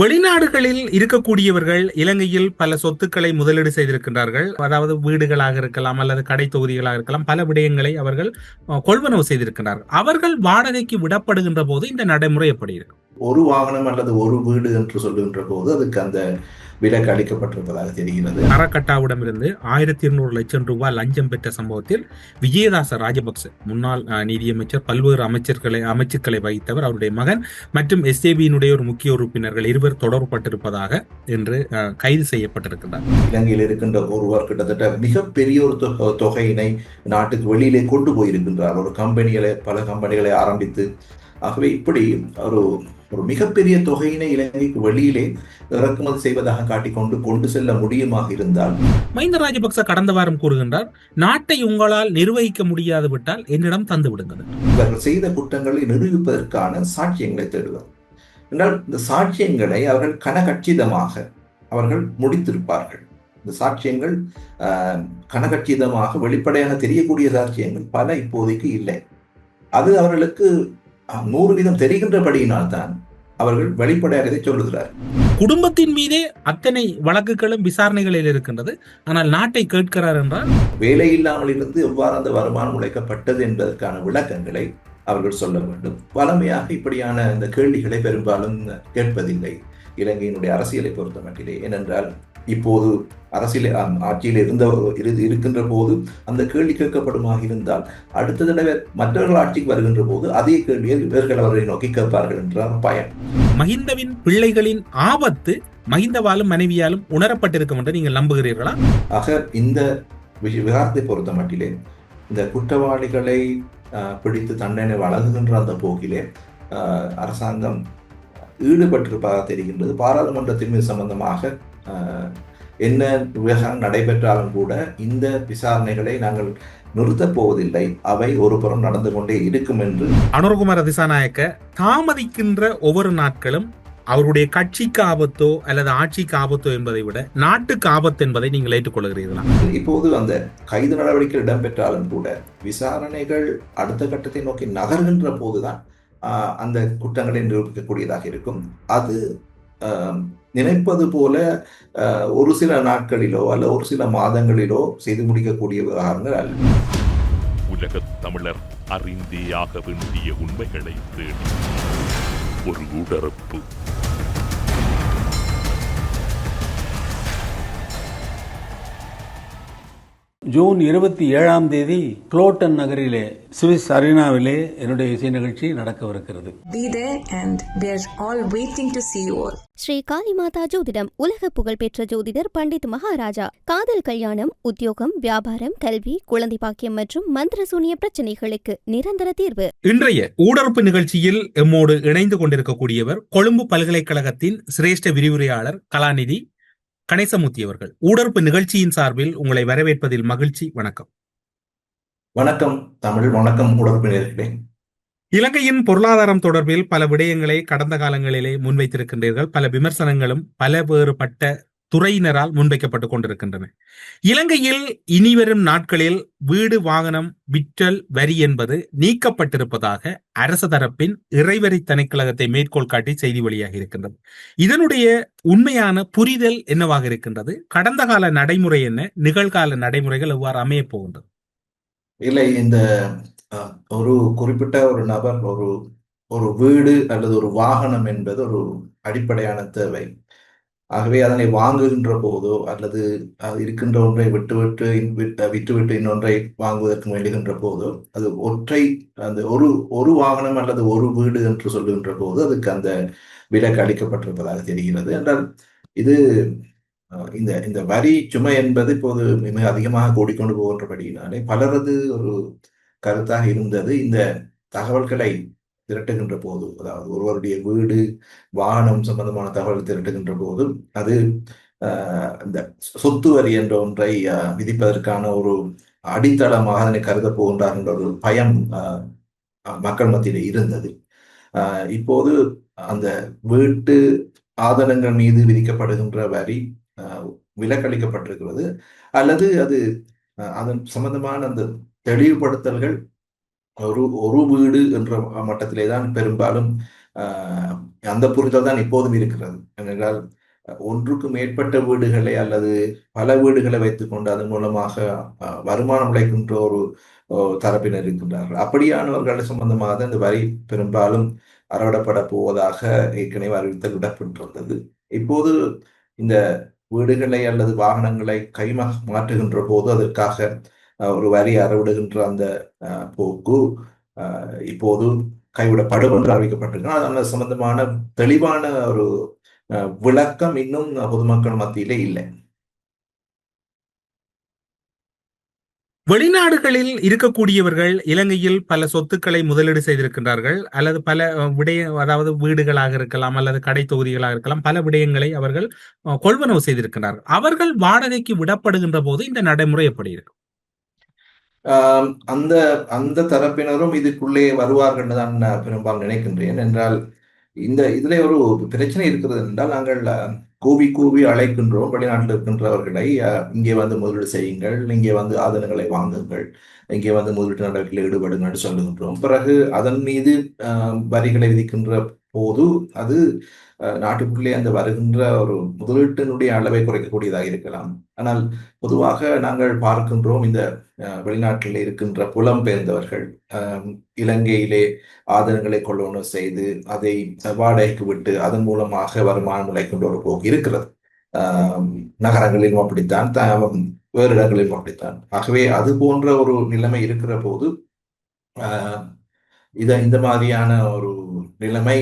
வெளிநாடுகளில் இருக்கக்கூடியவர்கள் இலங்கையில் பல சொத்துக்களை முதலீடு செய்திருக்கின்றார்கள். அதாவது வீடுகளாக இருக்கலாம் அல்லது கடை தொகுதிகளாக இருக்கலாம். பல விடயங்களை அவர்கள் கொள்வனவு செய்திருக்கின்றார்கள். அவர்கள் வாடகைக்கு விடப்படுகின்ற போது இந்த நடைமுறை எப்படி இருக்கு? ஒரு வாகனம் அல்லது ஒரு வீடு என்று சொல்லுகின்ற போது அதுக்கு அந்த விலக்கு அளிக்கப்பட்டிருப்பதாக தெரிகிறது. அறக்கட்டாவிடமிருந்து 1200 லட்சம் ரூபாய் லஞ்சம் பெற்ற சம்பவத்தில் விஜயதாச ராஜபக்ச முன்னாள் நீதியமைச்சர், பல்வேறு அமைச்சுக்களை வகித்தவர், அவருடைய மகன் மற்றும் எஸ்ஏபியினுடைய ஒரு முக்கிய உறுப்பினர்கள் இருவர் தொடர்புபட்டிருப்பதாக என்று கைது செய்யப்பட்டிருக்கிறார். இலங்கையில் இருக்கின்ற ஒருவர் கிட்டத்தட்ட மிகப்பெரிய ஒரு தொகையினை நாட்டுக்கு வெளியிலே கொண்டு போயிருக்கின்றார். ஒரு பல கம்பெனிகளை ஆரம்பித்து. ஆகவே இப்படி ஒரு மிகப்பெரிய தொகையினை இலங்கைக்கு வெளியிலே இறக்குமதி செய்வதாக காட்டிக்கொண்டு கொண்டு செல்ல முடியுமாக இருந்தால். மஹிந்த ராஜபக்ச கடந்த வாரம் கூறுகின்றார், நாட்டை உங்களால் நிர்வகிக்க முடியாது விட்டால் என்னிடம் தந்து விடுங்கள். இவர்கள் செய்த குற்றங்களை நிரூபிப்பதற்கான சாட்சியங்களை தேடுவார் என்றால் இந்த சாட்சியங்களை அவர்கள் கனகச்சிதமாக அவர்கள் முடித்திருப்பார்கள். இந்த சாட்சியங்கள் கனகச்சிதமாக வெளிப்படையாக தெரியக்கூடிய சாட்சியங்கள் பல இப்போதைக்கு இல்லை. அது அவர்களுக்கு 100% தெரிகின்றபடியினால் தான் அவர்கள் வெளிப்படையாக இதை சொல்லுகிறார். குடும்பத்தின் மீதே அத்தனை வழக்குகளும் விசாரணைகளில் இருக்கின்றது. ஆனால் நாட்டை கேட்கிறார் என்றால் வேலை இல்லாமல் இருந்து எவ்வாறு அந்த வருமானம் உழைக்கப்பட்டது என்பதற்கான விளக்கங்களை அவர்கள் சொல்ல வேண்டும். வளமையாக இப்படியான இந்த கேள்விகளை பெரும்பாலும் கேட்பதில்லை இலங்கையினுடைய அரசியலை பொறுத்த மட்டிலே. ஏனென்றால் இப்போது அரசியல் ஆட்சியில் இருக்கின்ற போது அந்த கேள்வி கேட்கப்படுமாக இருந்தால் அடுத்த தடவை மற்றவர்கள் ஆட்சிக்கு வருகின்ற போது அதே கேள்வியை இவர்கள் அவர்களை நோக்கி கேட்பார்கள் என்ற பயம். மஹிந்தவின் பிள்ளைகளின் ஆபத்து மஹிந்தவாலும் மனைவியாலும் உணரப்பட்டிருக்கும் என்று நீங்கள் நம்புகிறீர்களா? ஆக இந்த விவகாரத்தை பொறுத்த மட்டிலே இந்த குற்றவாளிகளை பிடித்து தண்டனை வழங்குகின்ற அந்த போக்கிலே அரசாங்கம் ஈடுபட்டிருப்பதாக தெரிகின்றது. பாராளுமன்றத்தின் மீது சம்பந்தமாக என்ன விவகாரம் நடைபெற்றாலும் கூட இந்த விசாரணைகளை நாங்கள் நிறுத்தப் போவதில்லை, அவை ஒரு புறம் நடந்து கொண்டே இருக்கும் என்று அனுரகுமார திசாநாயக்க தாமதிக்கின்ற ஒவ்வொரு நாட்களும் அவருடைய கட்சிக்கு ஆபத்தோ அல்லது ஆட்சிக்கு ஆபத்தோ என்பதை விட நாட்டுக்கு ஆபத்து என்பதை நீங்கள் ஏற்றுக்கொள்கிறீர்களா? இப்போது அந்த கைது நடவடிக்கை இடம்பெற்றாலும் கூட விசாரணைகள் அடுத்த கட்டத்தை நோக்கி நகர்கின்ற போதுதான் அந்த குற்றங்களை நிரூபிக்கக்கூடியதாக இருக்கும். அது நினைப்பது போல ஒரு சில நாட்களிலோ அல்ல ஒரு சில மாதங்களிலோ செய்து முடிக்கக்கூடிய விவகாரங்கள் அல்ல. உலக தமிழர் அறிந்தே ஆக வேண்டிய உண்மைகளை தேடி ஒரு உடறப்பு. ஜூன் 27 குளோட்டன் நகரிலே சுவிஸ் அரீனாவிலே என்னுடைய இசை நிகழ்ச்சி நடக்கவிருக்கிறது. ஸ்ரீ காளிமாதா ஜோதிடம் உலக புகழ்பெற்ற ஜோதிடர் பண்டித் மகாராஜா. காதல், கல்யாணம், உத்தியோகம், வியாபாரம், கல்வி, குழந்தை பாக்கியம் மற்றும் மந்திர சூனிய பிரச்சனைகளுக்கு நிரந்தர தீர்வு. இன்றைய ஊடறுப்பு நிகழ்ச்சியில் எம்மோடு இணைந்து கொண்டிருக்கக்கூடியவர் கொழும்பு பல்கலைக்கழகத்தின் சிரேஷ்ட விரிவுரையாளர் கலாநிதி கணேசமூர்த்தி அவர்கள். ஊடறுப்பு நிகழ்ச்சியின் சார்பில் உங்களை வரவேற்பதில் மகிழ்ச்சி. வணக்கம். வணக்கம் தமிழ். வணக்கம் ஊடறுப்பு நேயர்களே. இலங்கையின் பொருளாதாரம் தொடர்பில் பல விடயங்களை கடந்த காலங்களிலே முன்வைத்திருக்கின்றீர்கள். பல விமர்சனங்களும் பல வேறுபட்ட துறையினரால் முன்வைக்கப்பட்டுக் கொண்டிருக்கின்றன. இலங்கையில் இனிவரும் நாட்களில் வீடு வாகனம் விற்றல் வரி என்பது நீக்கப்பட்டிருப்பதாக அரசு தரப்பின் இறைவரி திணைக்களகத்தை மேற்கோள் காட்டி செய்தி வெளியாகி இருக்கின்றது. இதனுடைய உண்மையான புரிதல் என்னவாக இருக்கின்றது? கடந்த கால நடைமுறை என்ன? நிகழ்கால நடைமுறைகள் எவ்வாறு அமைய போகின்றது? இல்லை, இந்த ஒரு குறிப்பிட்ட ஒரு நபர் ஒரு வீடு அல்லது ஒரு வாகனம் என்பது ஒரு அடிப்படையான தேவை. ஆகவே அதனை வாங்குகின்ற போதோ அல்லது இருக்கின்ற ஒன்றை விட்டுவிட்டு இன்னொன்றை வாங்குவதற்கு முயலுகின்ற போதோ அது அந்த ஒரு வாகனம் அல்லது ஒரு வீடு என்று சொல்லுகின்ற போது அதுக்கு அந்த விலக்கு அளிக்கப்பட்டிருப்பதாக தெரிகிறது. என்றால் இது இந்த வரி சுமை என்பது இப்போது மிக அதிகமாக கூடிக்கொண்டு போகின்றபடியினாலே பலரது ஒரு கருத்தாக இருந்தது, இந்த தகவல்களை திரட்டுகின்ற போது, அதாவது ஒருவருடைய வீடு வாகனம் சம்பந்தமான தகவல் திரட்டுகின்ற போது அது இந்த சொத்து வரி என்ற ஒன்றை விதிப்பதற்கான ஒரு அடித்தளமாக அதனை கருத போகின்றார் என்ற ஒரு பயம் மக்கள் மத்தியிலே இருந்தது. இப்போது அந்த வீட்டு ஆதனங்கள் மீது விதிக்கப்படுகின்ற வரி விலக்களிக்கப்பட்டிருக்கிறது. அல்லது அது அதன் சம்பந்தமான அந்த தெளிவுபடுத்தல்கள் ஒரு வீடு என்ற மட்டத்திலே தான் பெரும்பாலும் அந்த புரிதல் தான் இப்போதும் இருக்கிறது. ஏனென்றால் ஒன்றுக்கு மேற்பட்ட வீடுகளை அல்லது பல வீடுகளை வைத்துக்கொண்டு அதன் மூலமாக வருமானம் உழைக்கின்ற ஒரு தரப்பினர் இருக்கின்றார்கள். அப்படியானவர்கள் சம்பந்தமாக இந்த வரி பெரும்பாலும் அறவிடப்பட போவதாக ஏற்கனவே அறிவித்தல் விடப்பட்டிருந்தது. இப்போது இந்த வீடுகளை அல்லது வாகனங்களை மாற்றுகின்ற போது அதற்காக ஒரு வரி அறவிடுகின்ற அந்த போக்கு இப்போது கைவிடப்படும் என்று அறிவிக்கப்பட்டிருக்கிறது. அது சம்பந்தமான தெளிவான ஒரு விளக்கம் இன்னும் பொதுமக்கள் மத்தியிலே இல்லை. வெளிநாடுகளில் இருக்கக்கூடியவர்கள் இலங்கையில் பல சொத்துக்களை முதலீடு செய்திருக்கின்றார்கள், அல்லது பல அதாவது வீடுகளாக இருக்கலாம் அல்லது கடை தொகுதிகளாக இருக்கலாம், பல விடயங்களை அவர்கள் கொள்வனவு செய்திருக்கிறார்கள். அவர்கள் வாடகைக்கு விடப்படுகின்ற போது இந்த நடைமுறை எப்படி இருக்கும்? அந்த அந்த தரப்பினரும் இதுக்குள்ளே வருவார்கள் தான் பெரும்பாலும் நினைக்கின்றேன். என்றால் இதுல ஒரு பிரச்சனை இருக்கிறது என்றால், நாங்கள் கூவி கூவி அழைக்கின்றோம் வெளிநாட்டில் இருக்கின்றவர்களை, இங்கே வந்து முதலீடு செய்யுங்கள், இங்கே வந்து ஆதனங்களை வாங்குங்கள், இங்கே வந்து முதலீட்டு நடவடிக்கையில் ஈடுபடுங்கள் சொல்லுகின்றோம். பிறகு அதன் மீது வரிகளை விதிக்கின்ற போது அது நாட்டுக்குள்ளே அந்த வருகின்ற ஒரு முதலீட்டினுடைய அளவை குறைக்கக்கூடியதாக இருக்கலாம். ஆனால் பொதுவாக நாங்கள் பார்க்கின்றோம், இந்த வெளிநாட்டில் இருக்கின்ற புலம்பெயர்ந்தவர்கள் இலங்கையிலே ஆதனங்களை கொள்வனவு செய்து அதை வாடகைக்கு விட்டு அதன் மூலமாக வருமானம் உழைக்கின்ற ஒரு போக்கு இருக்கிறது. நகரங்களிலும் அப்படித்தான், வேறு இடங்களிலும் அப்படித்தான். ஆகவே அது போன்ற ஒரு நிலைமை இருக்கிற போது இந்த மாதிரியான ஒரு நிலைமை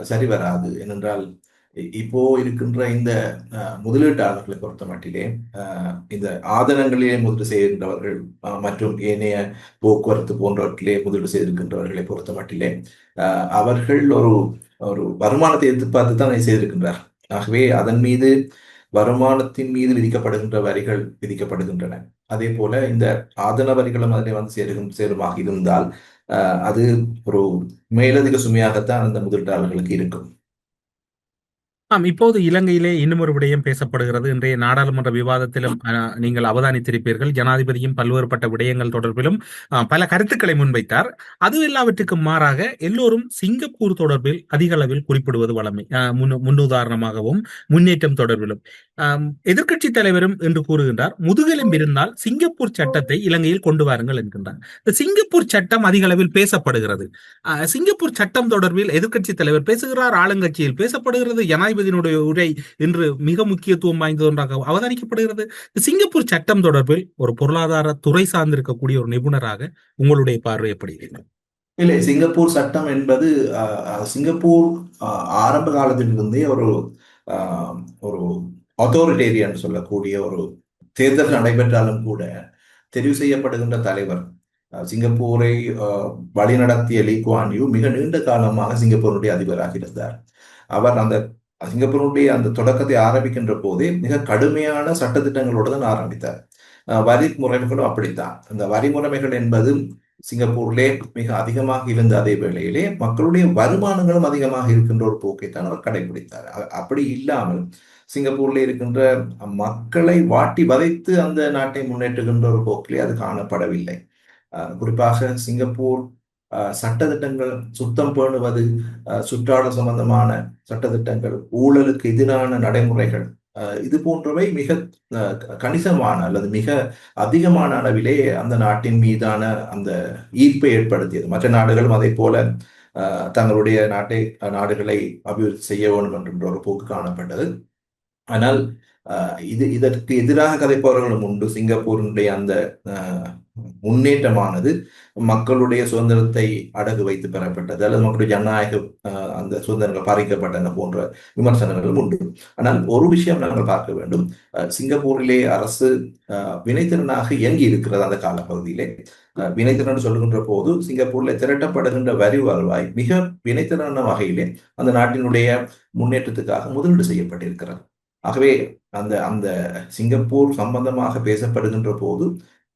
சரி வராது. ஏனென்றால் இப்போ இருக்கின்ற இந்த முதலீட்டாளர்களை பொறுத்த மட்டிலே இந்த ஆதனங்களிலே முதலீடு செய்கின்றவர்கள் மற்றும் ஏனைய போக்குவரத்து போன்றவற்றிலே முதலீடு செய்திருக்கின்றவர்களை பொறுத்த மட்டிலே அவர்கள் ஒரு வருமானத்தை எதிர்பார்த்து தான் அதை செய்திருக்கின்றார். ஆகவே அதன் மீது வருமானத்தின் மீது விதிக்கப்படுகின்ற வரிகள் விதிக்கப்படுகின்றன. அதே போல இந்த ஆதன வரிகளும் அதிலே வந்து சேருமாக இருந்தால் அது ஒரு மேலதிக சுமையாகத்தான் அந்த முதலீட்டாளர்களுக்கு இருக்கும். இப்போது இலங்கையிலே இன்னும் ஒரு விடயம் பேசப்படுகிறது. இன்றைய நாடாளுமன்ற விவாதத்திலும் நீங்கள் அவதானித்திருப்பீர்கள். ஜனாதிபதியும் பல்வேறுபட்ட விடயங்கள் தொடர்பிலும் பல கருத்துக்களை முன்வைத்தார். அது எல்லாவற்றுக்கும் மாறாக எல்லோரும் சிங்கப்பூர் தொடர்பில் அதிக அளவில் குறிப்பிடுவது வழமை. முன்னுதாரணமாகவும் முன்னேற்றம் தொடர்பிலும் எதிர்க்கட்சி தலைவரும் என்று கூறுகின்றார், முதுகெலும்பு இருந்தால் சிங்கப்பூர் சட்டத்தை இலங்கையில் கொண்டு வாருங்கள் என்கின்றார். இந்த சிங்கப்பூர் சட்டம் அதிக அளவில் பேசப்படுகிறது. சிங்கப்பூர் சட்டம் தொடர்பில் எதிர்க்கட்சி தலைவர் பேசுகிறார், ஆளுங்கட்சியில் பேசப்படுகிறது, ஜனாதிபதியினுடைய உரை இன்று மிக முக்கியத்துவம் வாய்ந்தது ஒன்றாக அவதானிக்கப்படுகிறது. சிங்கப்பூர் சட்டம் தொடர்பில் ஒரு பொருளாதார துறை சார்ந்திருக்கக்கூடிய ஒரு நிபுணராக உங்களுடைய பார்வை எப்படி இருக்கு? இல்லை, சிங்கப்பூர் சட்டம் என்பது சிங்கப்பூர் ஆரம்ப காலத்திலிருந்தே ஒரு அத்தாரிட்டேரியன் சொல்லக்கூடிய ஒரு தேர்தல் நடைபெற்றாலும் கூட தெரிவு செய்யப்படுகின்ற தலைவர் சிங்கப்பூரை வழிநடத்திய லீ குவான் யூ மிக நீண்ட காலமாக சிங்கப்பூருடைய அதிபராக இருந்தார். அவர் அந்த சிங்கப்பூருடைய அந்த தொடக்கத்தை ஆரம்பிக்கின்ற போதே மிக கடுமையான சட்டத்திட்டங்களோடு தான் ஆரம்பித்தார். வரி முறைமைகளும் அப்படித்தான். அந்த வரி முறைமைகள் என்பது சிங்கப்பூர்லே மிக அதிகமாக இருந்த அதே வேளையிலே மக்களுடைய வருமானங்களும் அதிகமாக இருக்கின்ற ஒரு போக்கைத்தான் அவர் கடைபிடித்தார். அப்படி இல்லாமல் சிங்கப்பூர்ல இருக்கின்ற மக்களை வாட்டி வதைத்து அந்த நாட்டை முன்னேற்றுகின்ற ஒரு போக்கிலே அது காணப்படவில்லை. குறிப்பாக சிங்கப்பூர் சட்டத்திட்டங்கள், சுத்தம் பேணுவது, சுற்றாடல் சம்பந்தமான சட்டத்திட்டங்கள், ஊழலுக்கு எதிரான நடைமுறைகள், இது போன்றவை மிக கணிசமான அல்லது மிக அதிகமான அளவிலே அந்த நாட்டின் மீதான அந்த ஈர்ப்பை ஏற்படுத்தியது. மற்ற நாடுகளும் அதே போல தங்களுடைய நாடுகளை அபிவிருத்தி செய்ய வேண்டும் என்ற ஒரு போக்கு காணப்பட்டது. ஆனால் இதற்கு எதிராக கதைப்பவர்களும் உண்டு. சிங்கப்பூரினுடைய அந்த முன்னேற்றமானது மக்களுடைய சுதந்திரத்தை அடகு வைத்து பெறப்பட்டது அல்லது மக்களுடைய ஜனநாயக அந்த சுதந்திரங்கள் பறிக்கப்பட்டன போன்ற விமர்சனங்களும் உண்டு. ஆனால் ஒரு விஷயம் நாங்கள் பார்க்க வேண்டும், சிங்கப்பூரிலே அரசு வினைத்திறனாக இயங்கி இருக்கிறது. அந்த காலப்பகுதியிலே வினைத்திறன் சொல்லுகின்ற போது சிங்கப்பூர்ல திரட்டப்படுகின்ற வரி வருவாய் மிக வினைத்திறன வகையிலே அந்த நாட்டினுடைய முன்னேற்றத்துக்காக முதலீடு செய்யப்பட்டிருக்கிறது. ஆகவே அந்த சிங்கப்பூர் சம்பந்தமாக பேசப்படுகின்ற போது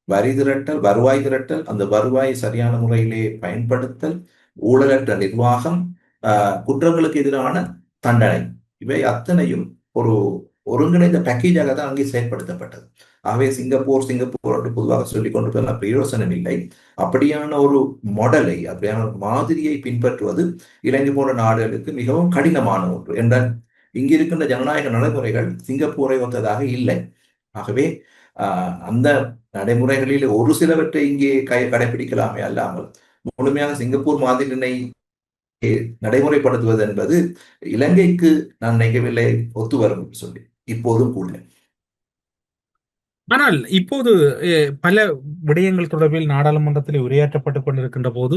வரி திரட்டல், வருவாய் திரட்டல், அந்த வருவாய் சரியான முறையிலே பயன்படுத்தல், ஊழலற்ற நிர்வாகம், குற்றங்களுக்கு எதிரான தண்டனை, இவை அத்தனையும் ஒரு ஒருங்கிணைந்த பேக்கேஜாக தான் அங்கே செயற்படுத்தப்பட்டது. ஆகவே சிங்கப்பூர் என்று பொதுவாக சொல்லிக் கொண்டு பிரயோசனம் இல்லை. அப்படியான ஒரு மாடலை, அப்படியான ஒரு மாதிரியை பின்பற்றுவது இலங்கை போன்ற நாடுகளுக்கு மிகவும் கடினமான ஒன்று. என்றால் இங்கு இருக்கின்ற ஜனநாயக நடைமுறைகள் சிங்கப்பூரை ஒத்ததாக இல்லை. ஆகவே அந்த நடைமுறைகளில் ஒரு சிலவற்றை இங்கே கடைபிடிக்கலாமே அல்லாமல் முழுமையாக சிங்கப்பூர் மாதிரியினை நடைமுறைப்படுத்துவது என்பது இலங்கைக்கு நான் நினைக்கவில்லை ஒத்து வரும் சொல்லி இப்போதும் கூட. ஆனால் இப்போது பல விடயங்கள் தொடர்பில் நாடாளுமன்றத்தில் உரையாற்றப்பட்டுக் கொண்டிருக்கின்ற போது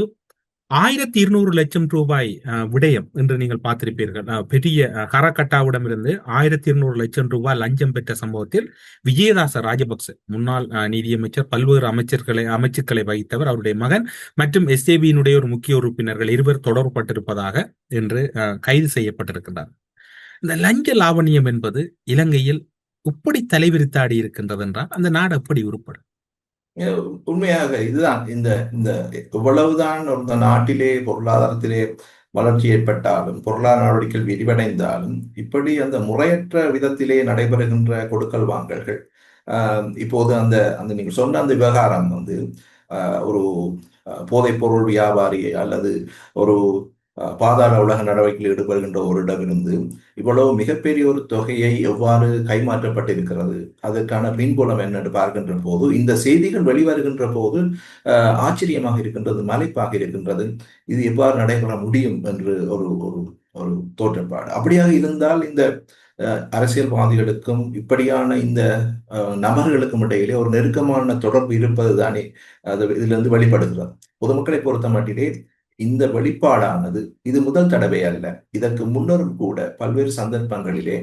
1200 லட்சம் ரூபாய் விடயம் என்று நீங்கள் பார்த்திருப்பீர்கள். பெரிய கரகட்டாவிடமிருந்து 1200 லட்சம் ரூபாய் லஞ்சம் பெற்ற சம்பவத்தில் விஜயதாச ராஜபக்ச முன்னாள் நீதியமைச்சர், பல்வேறு அமைச்சுக்களை வகித்தவர், அவருடைய மகன் மற்றும் எஸ்ஏபியினுடைய ஒரு முக்கிய உறுப்பினர்கள் இருவர் தொடர்பட்டிருப்பதாக என்று கைது செய்யப்பட்டிருக்கின்றார். இந்த லஞ்ச லாவணியம் என்பது இலங்கையில் இப்படி தலைவிரித்தாடி இருக்கின்றது என்றால் அந்த நாடு எப்படி உருப்படும்? உண்மையாக இதுதான் இந்த இந்த எவ்வளவுதான் ஒரு நாட்டிலே பொருளாதாரத்திலே வளர்ச்சி ஏற்பட்டாலும், பொருளாதார நடவடிக்கைகள் விரிவடைந்தாலும், இப்படி அந்த முறையற்ற விதத்திலே நடைபெறுகின்ற கொடுக்கல் வாங்கல்கள், இப்போது அந்த அந்த நீங்கள் சொன்ன அந்த விவகாரம் ஒரு போதைப் பொருள் வியாபாரியை அல்லது ஒரு பாதாள உலக நடவடிக்கையில் ஈடுபடுகின்ற ஒருடமிருந்து இவ்வளவு மிகப்பெரிய ஒரு தொகையை எவ்வாறு கைமாற்றப்பட்டிருக்கிறது, அதற்கான பின்புலம் என்னென்று பார்க்கின்ற போது, இந்த செய்திகள் வெளிவருகின்ற போது ஆச்சரியமாக இருக்கின்றது, மலைப்பாக இருக்கின்றது. இது எவ்வாறு நடைபெற முடியும் என்று ஒரு ஒரு தோற்றப்பாடு. அப்படியாக இருந்தால் இந்த அரசியல்வாதிகளுக்கும் இப்படியான இந்த நபர்களுக்கும் இடையிலே ஒரு நெருக்கமான தொடர்பு இருப்பது தானே அது இதிலிருந்து வெளிப்படுகிறது. பொதுமக்களை பொறுத்த மட்டிலே இந்த வெளிப்பாடானது இது முதல் தடவை அல்ல. இதற்கு முன்னரும் கூட பல்வேறு சந்தர்ப்பங்களிலே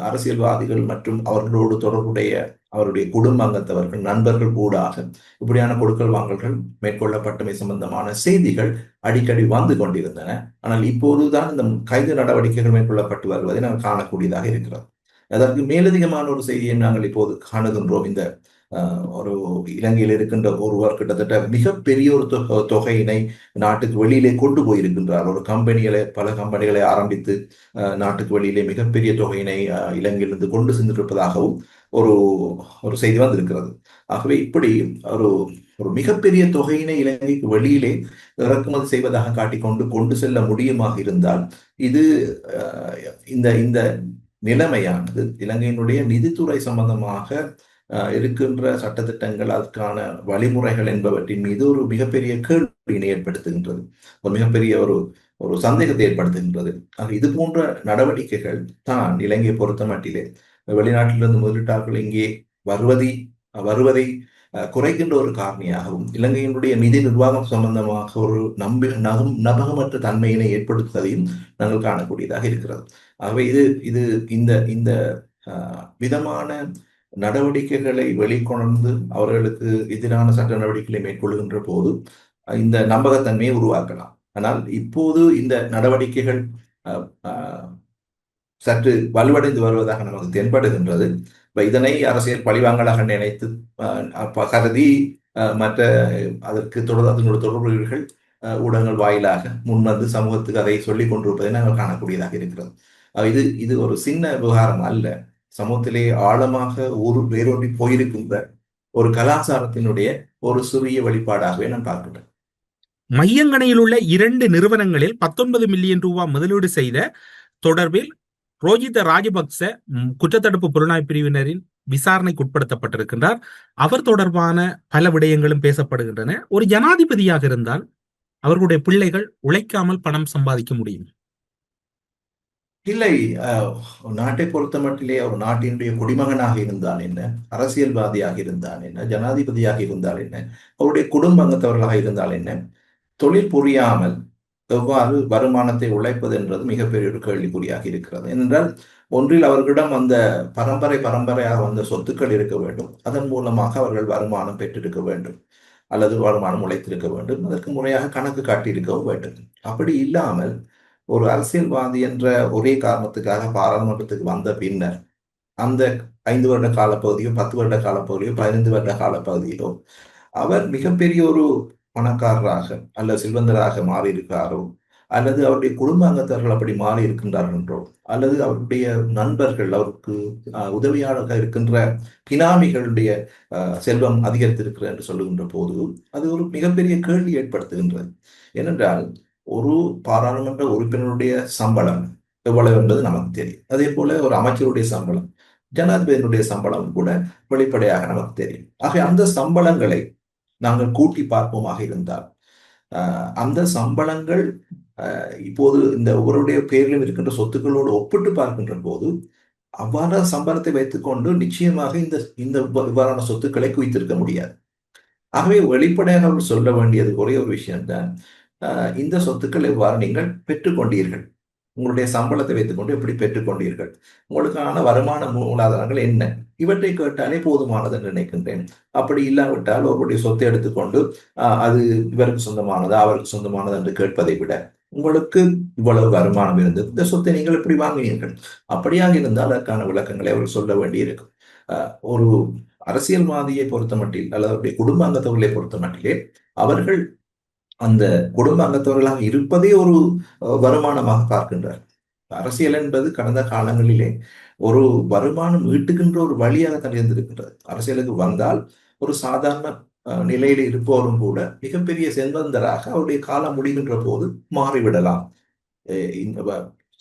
அரசியல்வாதிகள் மற்றும் அவர்களோடு தொடர்புடைய அவருடைய குடும்ப அங்கத்தவர்கள், நண்பர்கள் கூடாக இப்படியான கொடுக்கல் வாங்கல்கள் மேற்கொள்ளப்பட்டமை சம்பந்தமான செய்திகள் அடிக்கடி வந்து கொண்டிருந்தன. ஆனால் இப்போதுதான் இந்த கைது நடவடிக்கைகள் மேற்கொள்ளப்பட்டு வருவதை நாங்கள் காணக்கூடியதாக இருக்கிறது. அதற்கு மேலதிகமான ஒரு செய்தியை நாங்கள் இப்போது காணுகின்றோம். இந்த ஒரு இலங்கையில் இருக்கின்ற ஒருவர் கிட்டத்தட்ட மிகப்பெரிய ஒரு தொகையினை நாட்டுக்கு வெளியிலே கொண்டு போயிருக்கின்றார். ஒரு பல கம்பெனிகளை ஆரம்பித்து நாட்டுக்கு வெளியிலே மிகப்பெரிய தொகையினை இலங்கையிலிருந்து கொண்டு சென்றிருப்பதாகவும் ஒரு செய்தி வந்திருக்கிறது. ஆகவே இப்படி ஒரு மிகப்பெரிய தொகையினை இலங்கைக்கு வெளியிலே இறக்குமதி செய்வதாக காட்டிக்கொண்டு கொண்டு செல்ல முடியுமாக இருந்தால் இது இந்த நிலைமையானது இலங்கையினுடைய நிதித்துறை சம்பந்தமாக இருக்கின்ற சட்டத்திட்டங்கள், அதற்கான வழிமுறைகள் என்பவற்றின் மீது ஒரு மிகப்பெரிய கேள்வியினை ஏற்படுத்துகின்றது, ஒரு மிகப்பெரிய ஒரு சந்தேகத்தை ஏற்படுத்துகின்றது. இது போன்ற நடவடிக்கைகள் தான் இலங்கையை பொறுத்த மட்டிலே வெளிநாட்டிலிருந்து முதலீட்டாளர்கள் இங்கே வருவதை குறைக்கின்ற ஒரு காரணியாகவும், இலங்கையினுடைய நிதி நிர்வாகம் சம்பந்தமாக ஒரு நம்பகமற்ற தன்மையினை ஏற்படுத்துவதையும் நாங்கள் காணக்கூடியதாக இருக்கிறது. ஆகவே இது இந்த விதமான நடவடிக்கைகளை வெளிக்கொணர்ந்து அவர்களுக்கு எதிரான சட்ட நடவடிக்கைகளை மேற்கொள்கின்ற போது இந்த நம்பகத்தன்மையை உருவாக்கலாம். ஆனால் இப்போது இந்த நடவடிக்கைகள் சற்று வலுவடைந்து வருவதாக நமக்கு தென்படுகின்றது. இதனை அரசியல் பழிவாங்கலாக நினைத்து கருதி மற்ற அதற்கு அதனுடைய தொடர்புகள் ஊடகங்கள் வாயிலாக முன்வந்து சமூகத்துக்கு அதை சொல்லிக் கொண்டிருப்பதை நாங்கள் காணக்கூடியதாக இருக்கிறது. இது ஒரு சின்ன விவகாரம் அல்ல. சமூகத்திலே ஆழமாக வேரூன்றி போயிருக்கின்ற ஒரு கலாச்சாரத்தினுடைய ஒரு சிறிய வெளிப்பாடாகவே நான் பார்க்கின்றேன். மையங்கணையில் உள்ள 2 நிறுவனங்களில் 19 மில்லியன் ரூபாய் முதலீடு செய்த தொடர்பில் ரோஜித ராஜபக்ச குற்றத்தடுப்பு புலனாய்வு பிரிவினரின் விசாரணைக்கு உட்படுத்தப்பட்டிருக்கின்றார். அவர் தொடர்பான பல விடயங்களும் பேசப்படுகின்றன. ஒரு ஜனாதிபதியாக இருந்தால் அவர்களுடைய பிள்ளைகள் உழைக்காமல் பணம் சம்பாதிக்க முடியும்? இல்லை. நாட்டை பொறுத்த மட்டிலே ஒரு நாட்டினுடைய குடிமகனாக இருந்தால் என்ன, அரசியல்வாதியாக இருந்தால் என்ன, ஜனாதிபதியாக இருந்தால் என்ன, அவருடைய குடும்ப அங்கத்தவர்களாக இருந்தால் என்ன, தொழில் புரியாமல் எவ்வாறு வருமானத்தை உழைப்பது என்றது மிகப்பெரிய ஒரு கேள்விக்குறியாக இருக்கிறது. ஏனென்றால் ஒன்றில் அவர்களிடம் அந்த பரம்பரையாக வந்த சொத்துக்கள் இருக்க வேண்டும், அதன் மூலமாக அவர்கள் வருமானம் பெற்றிருக்க வேண்டும் அல்லது வருமானம் உழைத்திருக்க வேண்டும், அதற்கு முறையாக கணக்கு காட்டியிருக்கவும் வேண்டும். அப்படி இல்லாமல் ஒரு அரசியல்வாதி என்ற ஒரே காரணத்துக்காக பாராளுமன்றத்துக்கு வந்த பின்னர் அந்த 5 வருட காலப்பகுதியோ 10 வருட காலப்பகுதியோ 15 வருட காலப்பகுதியிலோ அவர் மிகப்பெரிய ஒரு பணக்காரராக அல்ல செல்வந்தராக மாறியிருக்காரோ அல்லது அவருடைய குடும்ப அங்கத்தவர்கள் அப்படி மாறி இருக்கின்றார்கள் என்றோ, அல்லது அவருடைய நண்பர்கள், அவருக்கு உதவியாளராக இருக்கின்ற பினாமிகளுடைய செல்வம் அதிகரித்திருக்கிறது என்று சொல்லுகின்ற போது அது ஒரு மிகப்பெரிய கேள்வி ஏற்படுத்துகின்றது. ஏனென்றால் ஒரு பாராளுமன்ற உறுப்பினருடைய சம்பளம் எவ்வளவு என்பது நமக்கு தெரியும். அதே போல ஒரு அமைச்சருடைய சம்பளம், ஜனாதிபதியினுடைய சம்பளம் கூட வெளிப்படையாக நமக்கு தெரியும். ஆக அந்த சம்பளங்களை நாங்கள் கூட்டி பார்ப்போமாக இருந்தால் அந்த சம்பளங்கள் இப்போது இந்த ஒவ்வொருடைய பேரிலும் இருக்கின்ற சொத்துக்களோடு ஒப்பிட்டு பார்க்கின்ற போது அவ்வாறான சம்பளத்தை வைத்துக்கொண்டு நிச்சயமாக இந்த இந்த இவ்வாறான சொத்துக்களை குவித்திருக்க முடியாது. ஆகவே வெளிப்படையாக அவர் சொல்ல வேண்டியது ஒரே ஒரு விஷயம்தான், இந்த சொத்துக்கள் எவ்வாறு நீங்கள் பெற்றுக்கொண்டீர்கள், உங்களுடைய சம்பளத்தை வைத்துக்கொண்டு எப்படி பெற்றுக்கொண்டீர்கள், உங்களுக்கான வருமான மூலாதாரங்கள் என்ன, இவற்றை கேட்டாலே போதுமானது என்று நினைக்கின்றேன். அப்படி இல்லாவிட்டால் அவருடைய சொத்தை எடுத்துக்கொண்டு அது இவருக்கு சொந்தமானதா அவருக்கு சொந்தமானது என்று கேட்பதை விட, உங்களுக்கு இவ்வளவு வருமானம் இருந்தது, இந்த சொத்தை நீங்கள் எப்படி வாங்கினீர்கள், அப்படியாக இருந்தால் அதற்கான விளக்கங்களை அவர் சொல்ல வேண்டியிருக்கும். ஒரு அரசியல்வாதியை பொறுத்த மட்டில் அல்லது அவருடைய குடும்ப அங்கத்தவர்களை பொறுத்த மட்டிலே அவர்கள் அந்த குடும்ப அங்கத்தவர்களாக இருப்பதே ஒரு வருமானமாக பார்க்கின்றார். அரசியல் என்பது கடந்த காலங்களிலே ஒரு வருமானம் ஈட்டுகின்ற ஒரு வழியாக தான் இருந்திருக்கின்றது. அரசியலுக்கு வந்தால் ஒரு சாதாரண நிலையில இருப்பவரும் கூட மிகப்பெரிய செல்வந்தராக அவருடைய காலம் முடிகின்ற போது மாறிவிடலாம்.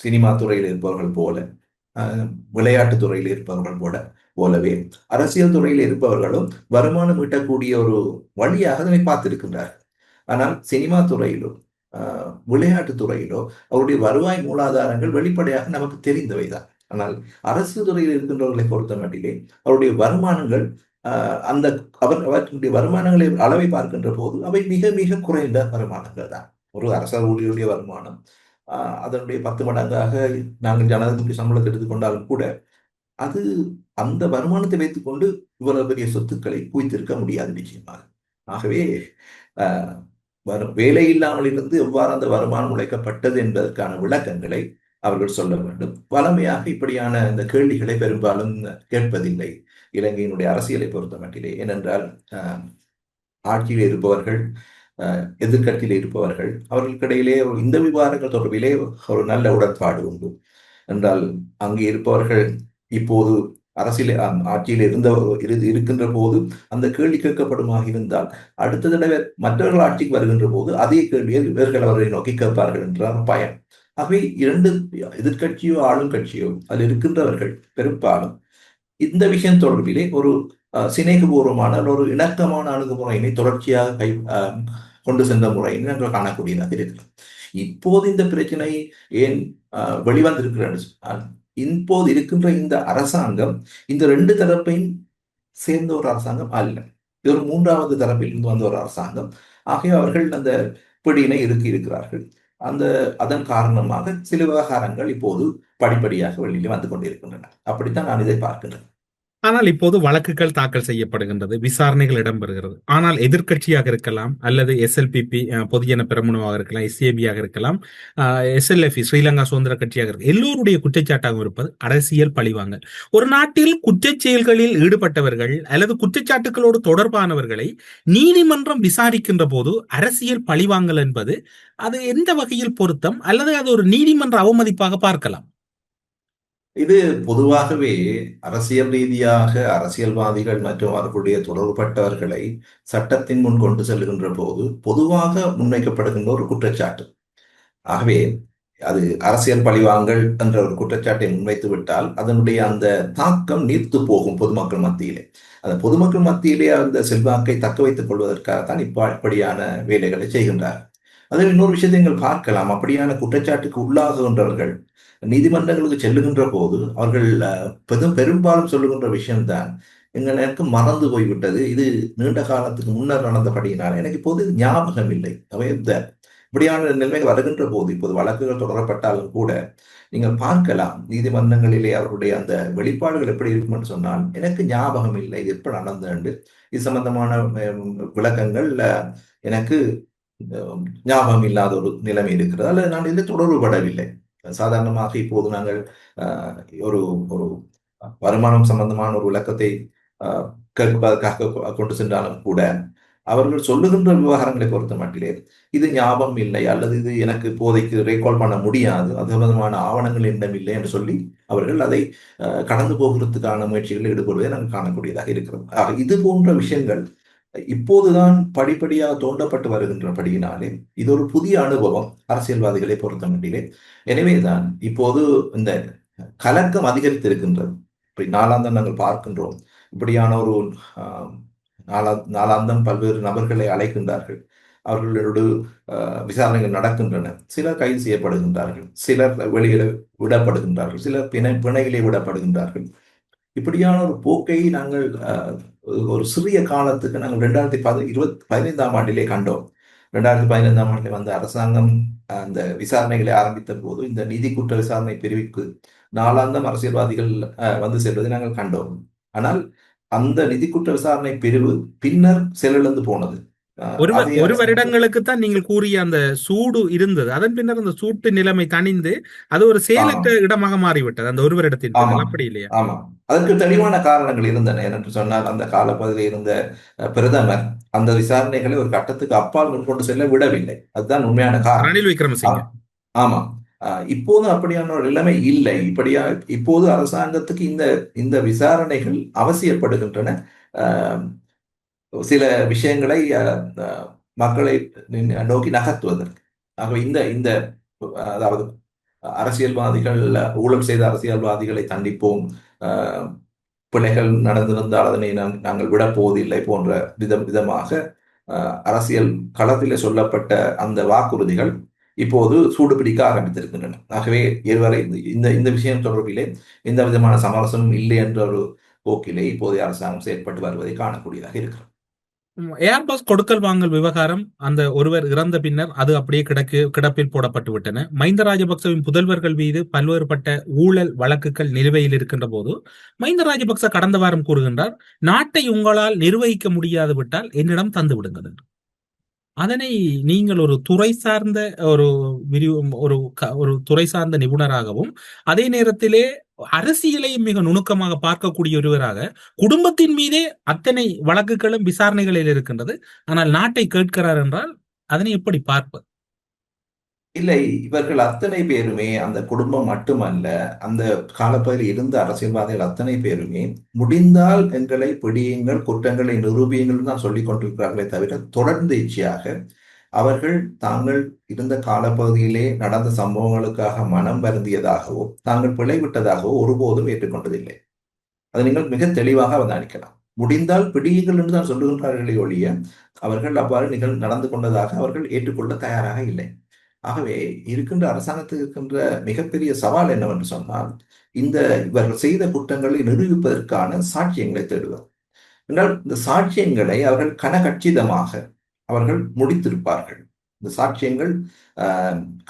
சினிமா துறையில் இருப்பவர்கள் போல, விளையாட்டு துறையில் இருப்பவர்கள் போலவே அரசியல் துறையில் இருப்பவர்களும் வருமானம் ஈட்டக்கூடிய ஒரு வழியாக அதனை பார்த்திருக்கின்றார்கள். ஆனால் சினிமா துறையிலோ விளையாட்டு துறையிலோ அவருடைய வருவாய் மூலாதாரங்கள் வெளிப்படையாக நமக்கு தெரிந்தவைதான். ஆனால் அரசியல் துறையில் இருக்கின்றவர்களை பொறுத்த மட்டிலே அவருடைய வருமானங்கள் அந்த அவர்களுடைய வருமானங்களை அளவை பார்க்கின்ற போது அவை மிக மிக குறைந்த வருமானங்கள் தான். ஒரு அரச ஊழியருடைய வருமானம் அதனுடைய 10 மடங்காக நாங்கள் ஜனாதிபதி சம்பளத்தை எடுத்துக்கொண்டாலும் கூட அது அந்த வருமானத்தை வைத்துக்கொண்டு இவ்வளவு பெரிய சொத்துக்களை குவித்திருக்க முடியாது நிச்சயமாக. ஆகவே வேலை இல்லாமல் இருந்து எவ்வாறு அந்த வருமானம் உழைக்கப்பட்டது என்பதற்கான விளக்கங்களை அவர்கள் சொல்ல வேண்டும். வளமையாக இப்படியான இந்த கேள்விகளை பெரும்பாலும் கேட்பதில்லை இலங்கையினுடைய அரசியலை பொறுத்த மட்டிலே. ஏனென்றால் ஆட்சியில் இருப்பவர்கள், எதிர்கட்சியில் இருப்பவர்கள், அவர்களுக்கிடையிலே இந்த விவகாரங்கள் தொடர்பிலே ஒரு நல்ல உடன்பாடு உண்டு என்றால், அங்கே இருப்பவர்கள் இப்போது அரசியல் ஆட்சியில் இருக்கின்ற போது அந்த கேள்வி கேட்கப்படுமாக இருந்தால் அடுத்த தடவை மற்றவர்கள் ஆட்சிக்கு வருகின்ற போது அதே கேள்வியை இவர்கள் அவர்களை நோக்கி கேட்பார்கள் என்ற பயம். ஆகவே இரண்டு எதிர்கட்சியோ ஆளும் கட்சியோ அதில் இருக்கின்றவர்கள் பெரும்பாலும் இந்த விஷயம் தொடர்பிலே ஒரு சிநேகபூர்வமான ஒரு இணக்கமான அணுகுமுறையினை தொடர்ச்சியாக கொண்டு சென்ற முறையை நாங்கள் காணக்கூடியதாக இருக்கிறது. இப்போது இந்த பிரச்சனை ஏன் வெளிவந்திருக்கிறது, இப்போது இருக்கின்ற இந்த அரசாங்கம் இந்த 2 தரப்பையும் சேர்ந்த ஒரு அரசாங்கம் அல்ல, இது ஒரு 3வது தரப்பில் இருந்து வந்த ஒரு அரசாங்கம். ஆகிய அவர்கள் அந்த பிடியினை இருக்கிறார்கள். அதன் காரணமாக சில விவகாரங்கள் இப்போது படிப்படியாக வெளியிலே வந்து கொண்டிருக்கின்றன. அப்படித்தான் நான் இதை பார்க்கின்றேன். ஆனால் இப்போது வழக்குகள் தாக்கல் செய்யப்படுகின்றது, விசாரணைகள் இடம்பெறுகிறது. ஆனால் எதிர்கட்சியாக இருக்கலாம், அல்லது SLPP பொதுஜன பெரமுனவாக இருக்கலாம், SAB-யாக இருக்கலாம், SLF ஸ்ரீலங்கா சுதந்திர கட்சியாக இருக்கலாம், எல்லோருடைய குற்றச்சாட்டாக இருப்பது அரசியல் பழிவாங்கல். ஒரு நாட்டில் குற்றச் செயல்களில் ஈடுபட்டவர்கள் அல்லது குற்றச்சாட்டுகளோடு தொடர்பானவர்களை நீதிமன்றம் விசாரிக்கின்ற போது அரசியல் பழிவாங்கல் என்பது அது எந்த வகையில் பொருத்தம், அல்லது அது ஒரு நீதிமன்ற அவமதிப்பாக பார்க்கலாம்? இது பொதுவாகவே அரசியல் ரீதியாக அரசியல்வாதிகள் மற்றும் அவர்களுடைய தொடர்பட்டவர்களை சட்டத்தின் முன் கொண்டு செல்கின்ற போது பொதுவாக முன்வைக்கப்படுகின்ற ஒரு குற்றச்சாட்டு. ஆகவே அது அரசியல் பழிவாங்கல் என்ற ஒரு குற்றச்சாட்டை முன்வைத்து விட்டால் அதனுடைய அந்த தாக்கம் நீர்த்து போகும் பொதுமக்கள் மத்தியிலே. அந்த பொதுமக்கள் மத்தியிலே அந்த செல்வாக்கை தக்க வைத்துக் கொள்வதற்காகத்தான் இப்படியான வேலைகளை செய்கின்றார். அதில் இன்னொரு விஷயத்தை நீங்கள் பார்க்கலாம். அப்படியான குற்றச்சாட்டுக்கு உள்ளாகுகின்றவர்கள் நீதிமன்றங்களுக்கு செல்லுகின்ற போது அவர்கள் பெரும்பாலும் சொல்லுகின்ற விஷயம்தான், எனக்கு மறந்து போய்விட்டது, இது நீண்ட காலத்துக்கு முன்னர் நடந்தபடியினால் எனக்கு இப்போது ஞாபகம் இல்லை. அவை இப்படியான நிலைமை வருகின்ற போது இப்போது வழக்குகள் தொடரப்பட்டாலும் கூட நீங்கள் பார்க்கலாம் நீதிமன்றங்களிலே அவருடைய அந்த வெளிப்பாடுகள் எப்படி இருக்கும் என்று சொன்னால், எனக்கு ஞாபகம் இல்லை இது எப்ப நடந்தது, இது சம்பந்தமான விளக்கங்கள் எனக்கு ஞாபகம் இல்லாத ஒரு நிலைமை இருக்கிறது, அல்லது நான் இதில் தொடர்புபடவில்லை. சாதாரணமாக இப்போது நாங்கள் ஒரு ஒரு வருமானம் சம்பந்தமான ஒரு விளக்கத்தை கேட்பதற்காக கொண்டு சென்றாலும் கூட அவர்கள் சொல்லுகின்ற விவகாரங்களை பொறுத்த மட்டிலே இது ஞாபகம் இல்லை அல்லது இது எனக்கு இப்போதைக்கு ரீகால் பண்ண முடியாது, அது விதமான ஆவணங்கள் என்னிடம் இல்லை என்று சொல்லி அவர்கள் அதை கடந்து போகிறதுக்கான முயற்சிகளில் ஈடுபடுவதை நாங்கள் காணக்கூடியதாக இருக்கிறோம். இது போன்ற விஷயங்கள் இப்போதுதான் படிப்படியாக தோண்டப்பட்டு வருகின்றபடியினாலே இது ஒரு புதிய அனுபவம் அரசியல்வாதிகளை பொறுத்த மட்டிலே. எனவேதான் இப்போது இந்த கலக்கம் அதிகரித்திருக்கின்றது. இப்படி நாளாந்தம் நாங்கள் பார்க்கின்றோம், இப்படியான ஒரு நாளாந்தம் பல்வேறு நபர்களை அழைக்கின்றார்கள், அவர்களோடு விசாரணைகள் நடக்கின்றன, சிலர் கைது செய்யப்படுகின்றார்கள், சிலர் வெளியில விடப்படுகின்றார்கள், சிலர் பிணையிலே விடப்படுகின்றார்கள். இப்படியான ஒரு போக்கை நாங்கள் ஒரு சிறிய காலத்துக்கு நாங்கள் 2015 ஆண்டிலே கண்டோம். 2015 ஆண்டிலே வந்த அரசாங்கம் அந்த விசாரணைகளை ஆரம்பித்த போது இந்த நீதி குற்ற விசாரணை பிரிவுக்கு நாளாந்தம் அரசியல்வாதிகள் வந்து செல்வதை நாங்கள் கண்டோம். ஆனால் அந்த நிதி குற்ற விசாரணை பிரிவு பின்னர் செயலிழந்து போனது. ஒரு வருடங்களுக்கு தான் நீங்கள் கூறிய அந்த சூடு இருந்தது. அதன் பின்னர் அந்த சூட்டு நிலைமை தணிந்து அது ஒரு செயலற்ற இடமாக மாறிவிட்டது அந்த ஒரு வருடத்தின். அப்படி இல்லையா? ஆமா, அதற்கு தெளிவான காரணங்கள் இருந்தன. என்று சொன்னால் அந்த காலப்பகுதியில் இருந்த பிரதமர் அந்த விசாரணைகளை ஒரு கட்டத்துக்கு அப்பால் கொண்டு செல்ல விடவில்லை. அதுதான் உண்மையான காரணம். ரணில் விக்ரமசிங்க. ஆமா, இப்போது அப்படியான ஒரு நிலைமை இல்லை. இப்போது அரசாங்கத்துக்கு இந்த விசாரணைகள் அவசியப்படுகின்றன. சில விஷயங்களை மக்களை நோக்கி நகர்த்துவதற்கு. ஆகவே இந்த அதாவது அரசியல்வாதிகள், ஊழல் செய்த அரசியல்வாதிகளை தண்டிப்போம், பிழைகள் நடந்திருந்தால் அதனை நாங்கள் விடப்போவதில்லை போன்ற விதமாக அரசியல் களத்திலே சொல்லப்பட்ட அந்த வாக்குறுதிகள் இப்போது சூடுபிடிக்க ஆரம்பித்திருக்கின்றன. ஆகவே இதுவரை இந்த விஷயம் தொடர்பிலே எந்த விதமான சமரசமும் இல்லை என்ற ஒரு போக்கிலே இப்போதைய அரசாங்கம் செயற்பட்டு வருவதை காணக்கூடியதாக இருக்கிறது. ஏர்பஸ் கொடுக்கல் வாங்கல் விவகாரம், அந்த ஒருவர் இறந்த பின்னர் அது அப்படியே கிடப்பில் போடப்பட்டு விட்டன. மஹிந்த ராஜபக்சவின் புதல்வர்கள் மீது பல்வேறுபட்ட ஊழல் வழக்குகள் நிலுவையில் இருக்கின்ற போது மஹிந்த ராஜபக்ச கடந்த வாரம் கூறுகின்றார், நாட்டை உங்களால் நிர்வகிக்க முடியாது விட்டால் என்னிடம் தந்து விடுங்கள் என்று. அதனை நீங்கள் ஒரு துறை சார்ந்த ஒரு துறை சார்ந்த நிபுணராகவும் அதே நேரத்திலே அரசியலையும் மிக நுணுக்கமாக பார்க்கக்கூடிய ஒருவராக குடும்பத்தின் மீதே அத்தனை வழக்குகளும் விசாரணைகளில் இருக்கின்றது, ஆனால் நாட்டை கேட்கிறார் என்றால் அதனை எப்படி பார்ப்பது? இல்லை, இவர்கள் அத்தனை பேருமே, அந்த குடும்பம் மட்டுமல்ல, அந்த காலப்பகுதியில் இருந்த அரசியல்வாதிகள் அத்தனை பேருமே முடிந்தால் எங்களை பிடியுங்கள், குற்றங்களை நிரூபியுங்கள் தான் சொல்லிக் கொண்டிருக்கிறார்களே தவிர தொடர்ந்தேச்சியாக அவர்கள் தாங்கள் இருந்த காலப்பகுதியிலே நடந்த சம்பவங்களுக்காக மனம் வருந்தியதாகவோ தாங்கள் பிழைவிட்டதாகவோ ஒருபோதும் ஏற்றுக்கொண்டதில்லை. அதை நீங்கள் மிக தெளிவாக அவதானிக்கலாம். முடிந்தால் பிடியுங்கள் என்று தான் சொல்லுகின்றார்களே ஒழிய அவர்கள் அவ்வாறு நடந்து கொண்டதாக அவர்கள் ஏற்றுக்கொள்ள தயாராக இல்லை. ஆகவே இருக்கின்ற அரசாங்கத்துக்கு இருக்கின்ற மிகப்பெரிய சவால் என்னவென்று சொன்னால், இவர்கள் செய்த குற்றங்களை நிரூபிப்பதற்கான சாட்சியங்களை தேடுவர் என்றால் இந்த சாட்சியங்களை அவர்கள் கனகச்சிதமாக அவர்கள் முடித்திருப்பார்கள். இந்த சாட்சியங்கள்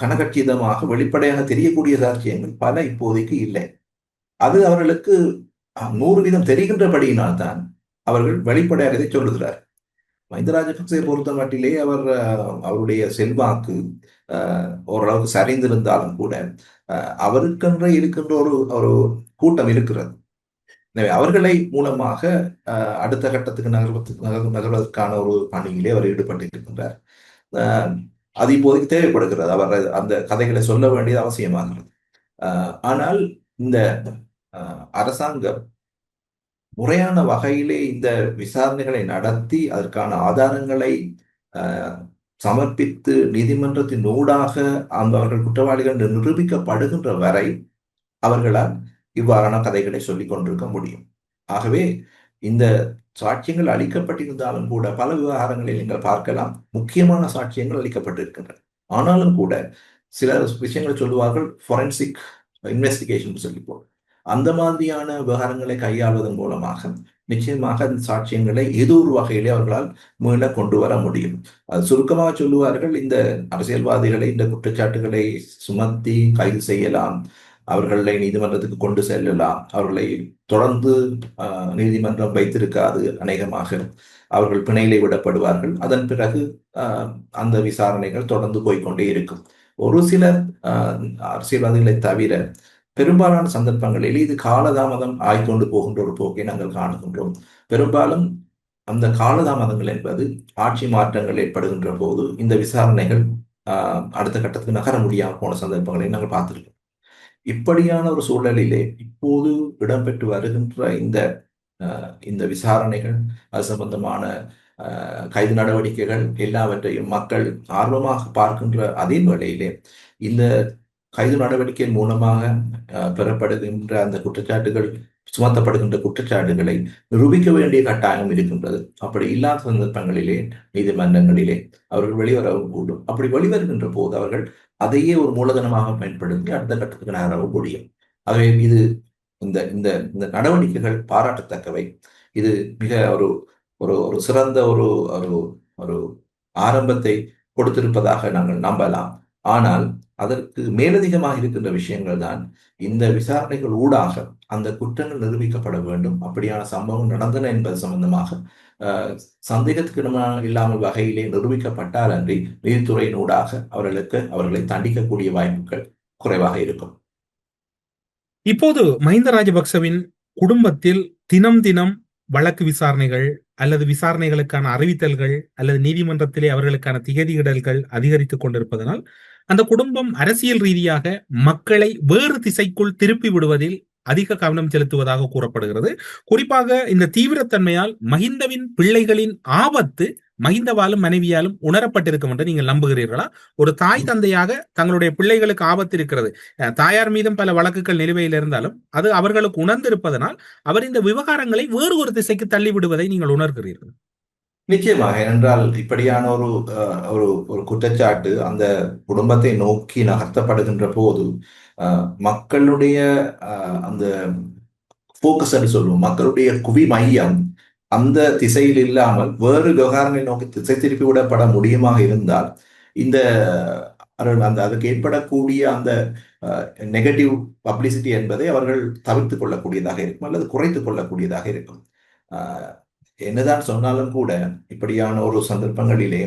கனகச்சிதமாக வெளிப்படையாக தெரியக்கூடிய சாட்சியங்கள் பல இப்போதைக்கு இல்லை. அது அவர்களுக்கு 100% தெரிகின்றபடியினால் தான் அவர்கள் வெளிப்படையாக இதை சொல்லுகிறார். மஹிந்த ராஜபக்சே பொறுத்த மட்டிலே அவருடைய செல்வாக்கு ஓரளவுக்கு சரிந்திருந்தாலும் கூட அவருக்கென்ற இருக்கின்ற ஒரு கூட்டம் இருக்கிறது. எனவே அவர்களை மூலமாக அடுத்த கட்டத்துக்கு நகர்வதற்கான ஒரு பணியிலே அவர் ஈடுபட்டு இருக்கின்றார். அது இப்போதைக்கு தேவைப்படுகிறது. அவர் அந்த கதைகளை சொல்ல வேண்டியது அவசியமாகிறது. ஆனால் இந்த அரசாங்கம் முறையான வகையிலே இந்த விசாரணைகளை நடத்தி அதற்கான ஆதாரங்களை சமர்ப்பித்து நீதிமன்றத்தின் ஊடாக அவர்கள் குற்றவாளிகள் நிரூபிக்கப்படுகின்ற வரை அவர்களால் இவ்வாறான கதைகளை சொல்லிக் கொண்டிருக்க முடியும். ஆகவே இந்த சாட்சியங்கள் அளிக்கப்பட்டிருந்தாலும் கூட பல விவகாரங்களில் நீங்கள் பார்க்கலாம், முக்கியமான சாட்சியங்கள் அளிக்கப்பட்டிருக்கின்றன. ஆனாலும் கூட சில விஷயங்களை சொல்லுவார்கள், ஃபொரென்சிக் இன்வெஸ்டிகேஷன் சொல்லிப்போம். அந்த மாதிரியான விவகாரங்களை கையாள்வதன் மூலமாக நிச்சயமாக அந்த சாட்சியங்களை ஏதோ ஒரு வகையிலே அவர்களால் மீள கொண்டு வர முடியும். அது சுருக்கமாக சொல்லுவார்கள், இந்த அரசியல்வாதிகளை இந்த குற்றச்சாட்டுகளை சுமத்தி கைது செய்யலாம், அவர்களை நீதிமன்றத்துக்கு கொண்டு செல்லலாம், அவர்களை தொடர்ந்து நீதிமன்றம் வைத்திருக்காது, அநேகமாக அவர்கள் பிணையிலே விடப்படுவார்கள். அதன் பிறகு அந்த விசாரணைகள் தொடர்ந்து போய்கொண்டே இருக்கும். ஒரு சிலர் அரசியல்வாதிகளை தவிர பெரும்பாலான சந்தர்ப்பங்களில் இது காலதாமதம் ஆய்கொண்டு போகின்ற ஒரு போக்கை நாங்கள் காணுகின்றோம். பெரும்பாலும் அந்த காலதாமதங்கள் என்பது ஆட்சி மாற்றங்கள் ஏற்படுகின்ற போது இந்த விசாரணைகள் அடுத்த கட்டத்துக்கு நகர முடியாமல் போன சந்தர்ப்பங்களை நாங்கள் பார்த்திருக்கோம். இப்படியான ஒரு சூழலிலே இப்போது இடம்பெற்று வருகின்ற இந்த விசாரணைகள், அது சம்பந்தமான கைது நடவடிக்கைகள் எல்லாவற்றையும் மக்கள் ஆர்வமாக பார்க்கின்ற அதே வேளையிலே இந்த கைது நடவடிக்கையின் மூலமாக பெறப்படுகின்ற அந்த குற்றச்சாட்டுகள், சுமத்தப்படுகின்ற குற்றச்சாட்டுகளை நிரூபிக்க வேண்டிய கட்டாயம் இருக்கின்றது. அப்படி இல்லாத சந்தர்ப்பங்களிலே நீதிமன்றங்களிலே அவர்கள் வெளிவரவும் கூடும். அப்படி வெளிவருகின்ற போது அவர்கள் அதையே ஒரு மூலதனமாக பயன்படுத்தி அடுத்த கட்டத்துக்கு நகரவும் முடியும். ஆகவே இது இந்த இந்த இந்த நடவடிக்கைகள் பாராட்டத்தக்கவை. இது மிக ஒரு ஒரு ஒரு சிறந்த ஒரு ஒரு ஒரு ஆரம்பத்தை கொடுத்திருப்பதாக நாங்கள் நம்பலாம். ஆனால் அதற்கு மேலதிகமாக இருக்கின்ற விஷயங்கள் தான் இந்த விசாரணைகள் ஊடாக அந்த குற்றங்கள் நிரூபிக்கப்பட வேண்டும். அப்படியான சம்பவம் நடந்தன என்பது சம்பந்தமாக சந்தேகத்துக்கு இல்லாமல் வகையிலே நிரூபிக்கப்பட்டால் அன்றி நீதித்துறையின் ஊடாக அவர்களை தண்டிக்கக்கூடிய வாய்ப்புகள் குறைவாக இருக்கும். இப்போது மஹிந்த ராஜபக்சவின் குடும்பத்தில் தினம் தினம் வழக்கு விசாரணைகள் அல்லது விசாரணைகளுக்கான அறிவித்தல்கள் அல்லது நீதிமன்றத்திலே அவர்களுக்கான திகதியிடல்கள் அதிகரித்துக் கொண்டிருப்பதனால் அந்த குடும்பம் அரசியல் ரீதியாக மக்களை வேறு திசைக்குள் திருப்பி விடுவதில் அதிக கவனம் செலுத்துவதாக கூறப்படுகிறது. குறிப்பாக இந்த தீவிரத்தன்மையால் மஹிந்தவின் பிள்ளைகளின் ஆபத்து மஹிந்தவாலும் மனைவியாலும் உணரப்பட்டிருக்கும் என்று நீங்கள் நம்புகிறீர்களா? ஒரு தாய் தந்தையாக தங்களுடைய பிள்ளைகளுக்கு ஆபத்து இருக்கிறது, தாயார் மீதும் பல வழக்குகள் நிலுவையில் இருந்தாலும் அது அவர்களுக்கு உணர்ந்திருப்பதனால் அவர் இந்த விவகாரங்களை வேறு ஒரு திசைக்கு தள்ளிவிடுவதை நீங்கள் உணர்கிறீர்கள்? நிச்சயமாக. ஏனென்றால் இப்படியான ஒரு ஒரு குற்றச்சாட்டு அந்த குடும்பத்தை நோக்கி நகர்த்தப்படுகின்ற போது மக்களுடைய அந்த போக்கஸ் என்று சொல்லுவோம், மக்களுடைய குவி மையம் அந்த திசையில் இல்லாமல் வேறு விவகாரங்களை நோக்கி திசை திருப்பி விடப்பட முடியுமாக இருந்தால் இந்த அதுக்கு ஏற்படக்கூடிய அந்த நெகட்டிவ் பப்ளிசிட்டி என்பதை அவர்கள் தவிர்த்து கொள்ளக்கூடியதாக இருக்கும் அல்லது குறைத்துக் கொள்ளக்கூடியதாக இருக்கும். என்னதான் சொன்னாலும் கூட இப்படியான ஒரு சந்தர்ப்பங்களிலே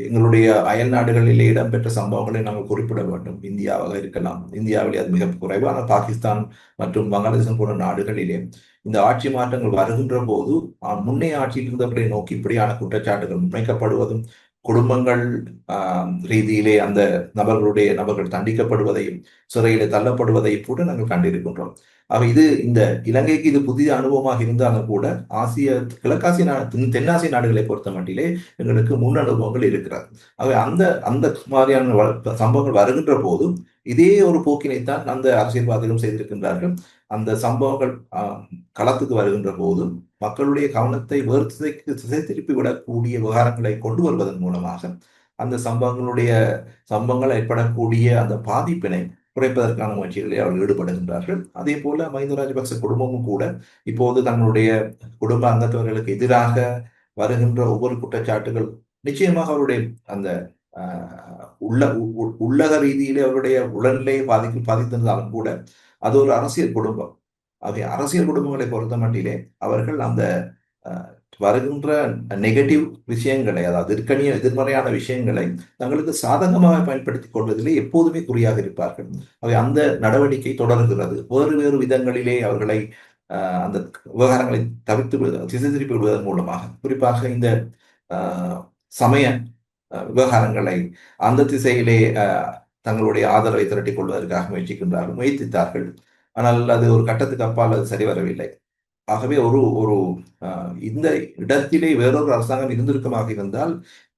எங்களுடைய அயல் நாடுகளிலே இடம்பெற்ற சம்பவங்களை நாங்கள் குறிப்பிட வேண்டும். இந்தியாவாக இருக்கலாம், இந்தியாவிலே அது மிக குறைவான பாகிஸ்தான் மற்றும் வங்காளதேசம் போன்ற நாடுகளிலே இந்த ஆட்சி மாற்றங்கள் வருகின்ற போது முன்னைய ஆட்சியில் இருந்தவர்களை நோக்கி இப்படியான குற்றச்சாட்டுகள் முன்வைக்கப்படுவதும் குடும்பங்கள் ரீதியிலே அந்த நபர்கள் தண்டிக்கப்படுவதையும் சிறையிலே தள்ளப்படுவதையும் கூட நாங்கள் கண்டிருக்கின்றோம். ஆக இந்த இலங்கைக்கு இது புதிய அனுபவமாக இருந்தாலும் கூட கிழக்காசிய தென்னாசிய நாடுகளை பொறுத்த மட்டிலே எங்களுக்கு முன் அனுபவங்கள் இருக்கிறது. ஆக அந்த மாதிரியான சம்பவங்கள் வருகின்ற போதும் இதே ஒரு போக்கினைத்தான் அந்த அரசியல்வாதிகளும் செய்திருக்கின்றார்கள். அந்த சம்பவங்கள் களத்துக்கு வருகின்ற போதும் மக்களுடைய கவனத்தை வேறு திசை திருப்பி விடக்கூடிய விவகாரங்களை கொண்டு வருவதன் மூலமாக அந்த சம்பவங்கள் ஏற்படக்கூடிய அந்த பாதிப்பினை குறைப்பதற்கான முயற்சிகளில் அவர்கள் ஈடுபடுகின்றார்கள். அதே போல மஹிந்த ராஜபக்ச குடும்பமும் கூட இப்போது தங்களுடைய குடும்ப அங்கத்தவர்களுக்கு எதிராக வருகின்ற ஒவ்வொரு குற்றச்சாட்டுகள் நிச்சயமாக அவருடைய அந்த உள்ளக ரீதியிலே அவருடைய உடல்நிலையை பாதித்திருந்தாலும் கூட அது ஒரு அரசியல் குடும்பம். ஆகிய அரசியல் குடும்பங்களை பொறுத்த மட்டிலே அவர்கள் அந்த வருகின்ற நெகட்டிவ் விஷயங்களை, அதாவது எதிர்மறையான விஷயங்களை தங்களுக்கு சாதகமாக பயன்படுத்திக் கொள்வதிலே எப்போதுமே குறியாக இருப்பார்கள். அவை அந்த நடவடிக்கை தொடர்கிறது. வேறு விதங்களிலே அவர்களை அந்த விவகாரங்களை திசை திருப்பி விடுவதன் மூலமாக, குறிப்பாக இந்த சமய விவகாரங்களை அந்த திசையிலே தங்களுடைய ஆதரவை திரட்டிக் கொள்வதற்காக முயற்சித்தார்கள். ஆனால் அது ஒரு கட்டத்துக்கு அப்பால் அது சரிவரவில்லை. ஆகவே ஒரு இந்த இடத்திலே வேறொரு அரசாங்கம் இருந்திருக்குமாக இருந்தால்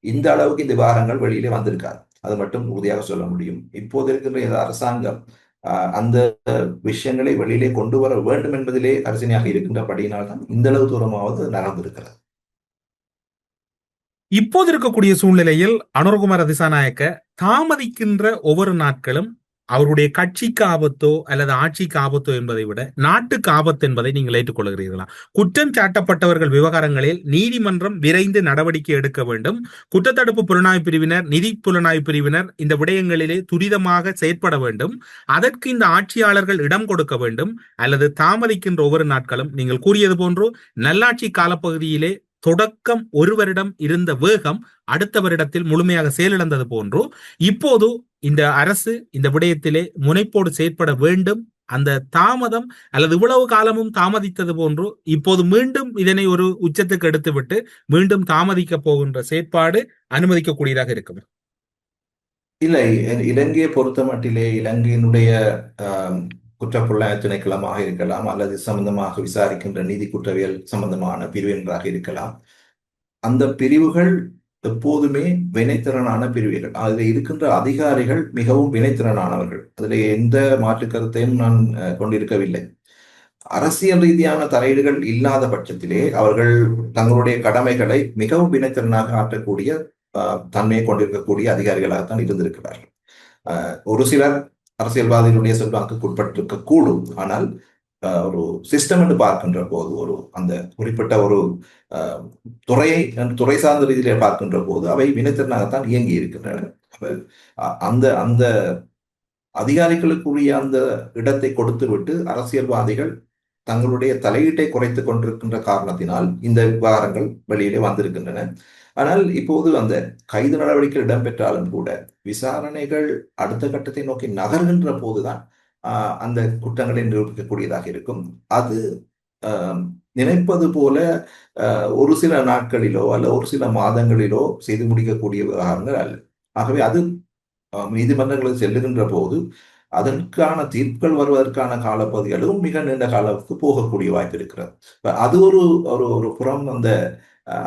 இந்த அளவுக்கு இந்த விவகாரங்கள் வெளியிலே வந்திருக்காது. அது மட்டும் உறுதியாக சொல்ல முடியும். இப்போது இருக்கின்ற இந்த அரசாங்கம் அந்த விஷயங்களை வெளியிலே கொண்டு வர வேண்டும் என்பதிலே அரசியலாக இருக்கின்றபடியினால்தான் இந்த அளவு தூரமாவது நடந்திருக்கிறது. இப்போது இருக்கக்கூடிய சூழ்நிலையில் அனுரகுமார திசாநாயக்க தாமதிக்கின்ற ஒவ்வொரு நாட்களும் அவருடைய கட்சிக்கு ஆபத்தோ அல்லது ஆட்சிக்கு ஆபத்தோ என்பதை விட நாட்டுக்கு ஆபத்து என்பதை நீங்கள் ஏற்றுக்கொள்கிறீர்களா? குற்றம் சாட்டப்பட்டவர்கள் விவகாரங்களில் நீதிமன்றம் விரைந்து நடவடிக்கை எடுக்க வேண்டும். குற்றத்தடுப்பு புலனாய்வு பிரிவினர், நிதி புலனாய்வு பிரிவினர் இந்த விடயங்களிலே துரிதமாக செயற்பட வேண்டும். அதற்கு இந்த ஆட்சியாளர்கள் இடம் கொடுக்க வேண்டும். அல்லது தாமதிக்கின்ற ஒவ்வொரு நாட்களும் நீங்கள் கூறியது போன்று நல்லாட்சி காலப்பகுதியிலே தொடக்கம் ஒரு வருடம் இருந்த வேகம் அடுத்த வருடத்தில் முழுமையாக செயலிழந்தது போன்றோ இப்போது இந்த அரசு இந்த விடயத்திலே முனைப்போடு செயற்பட வேண்டும் அந்த தாமதம் அல்லது இவ்வளவு காலமும் தாமதித்தது போன்று இப்போது மீண்டும் இதனை ஒரு உச்சத்துக்கு எடுத்துவிட்டு மீண்டும் தாமதிக்க போகின்ற செயற்பாடு அனுமதிக்கக்கூடியதாக இருக்கும்? இல்லை, இலங்கையை பொறுத்த மட்டிலே இலங்கையினுடைய குற்றப்புலனாய்வு திணைக்களமாக இருக்கலாம், அல்லது சம்பந்தமாக விசாரிக்கின்ற நீதி குற்றவியல் சம்பந்தமான பிரிவினராக இருக்கலாம். அந்த பிரிவுகள் எப்போதுமே வினைத்திறனான பிரிவுகள். அதில் இருக்கின்ற அதிகாரிகள் மிகவும் வினைத்திறனானவர்கள். அதில் எந்த மாற்று கருத்தையும் நான் கொண்டிருக்கவில்லை. அரசியல் ரீதியான தலையீடுகள் இல்லாத பட்சத்திலே அவர்கள் தங்களுடைய கடமைகளை மிகவும் வினைத்திறனாக ஆற்றக்கூடிய தன்மையை கொண்டிருக்கக்கூடிய அதிகாரிகளாகத்தான் இருந்திருக்கிறார்கள். ஒரு சிலர் அரசியல்வாதிகளுடைய செல்வாக்குக்கு உட்பட்டிருக்க கூடும். ஆனால் ஒரு சிஸ்டம் என்று பார்க்கின்ற போது, அந்த குறிப்பிட்ட ஒரு துறை சார்ந்த ரீதியிலே பார்க்கின்ற போது அவை வினைத்திறனாகத்தான் இயங்கி இருக்கின்றன. அந்த அந்த அதிகாரிகளுக்குரிய அந்த இடத்தை கொடுத்து விட்டு அரசியல்வாதிகள் தங்களுடைய தலையீட்டை குறைத்துக் கொண்டிருக்கின்ற காரணத்தினால் இந்த விவகாரங்கள் வெளியிலே வந்திருக்கின்றன. ஆனால் இப்போது அந்த கைது நடவடிக்கை இடம்பெற்றாலும் கூட விசாரணைகள் அடுத்த கட்டத்தை நோக்கி நகர்கின்ற போதுதான் அந்த குற்றங்களை நிரூபிக்கக்கூடியதாக இருக்கும். அது நினைப்பது போல ஒரு சில நாட்களிலோ அல்ல ஒரு சில மாதங்களிலோ செய்து முடிக்கக்கூடிய விவகாரங்கள் அல்ல. ஆகவே அது நீதிமன்றங்களுக்கு செல்லுகின்ற போது அதற்கான தீர்ப்புகள் வருவதற்கான காலப்பகுதிகளும் மிக நீண்ட காலத்துக்கு போகக்கூடிய வாய்ப்பு இருக்கிறது. அது ஒரு புறம்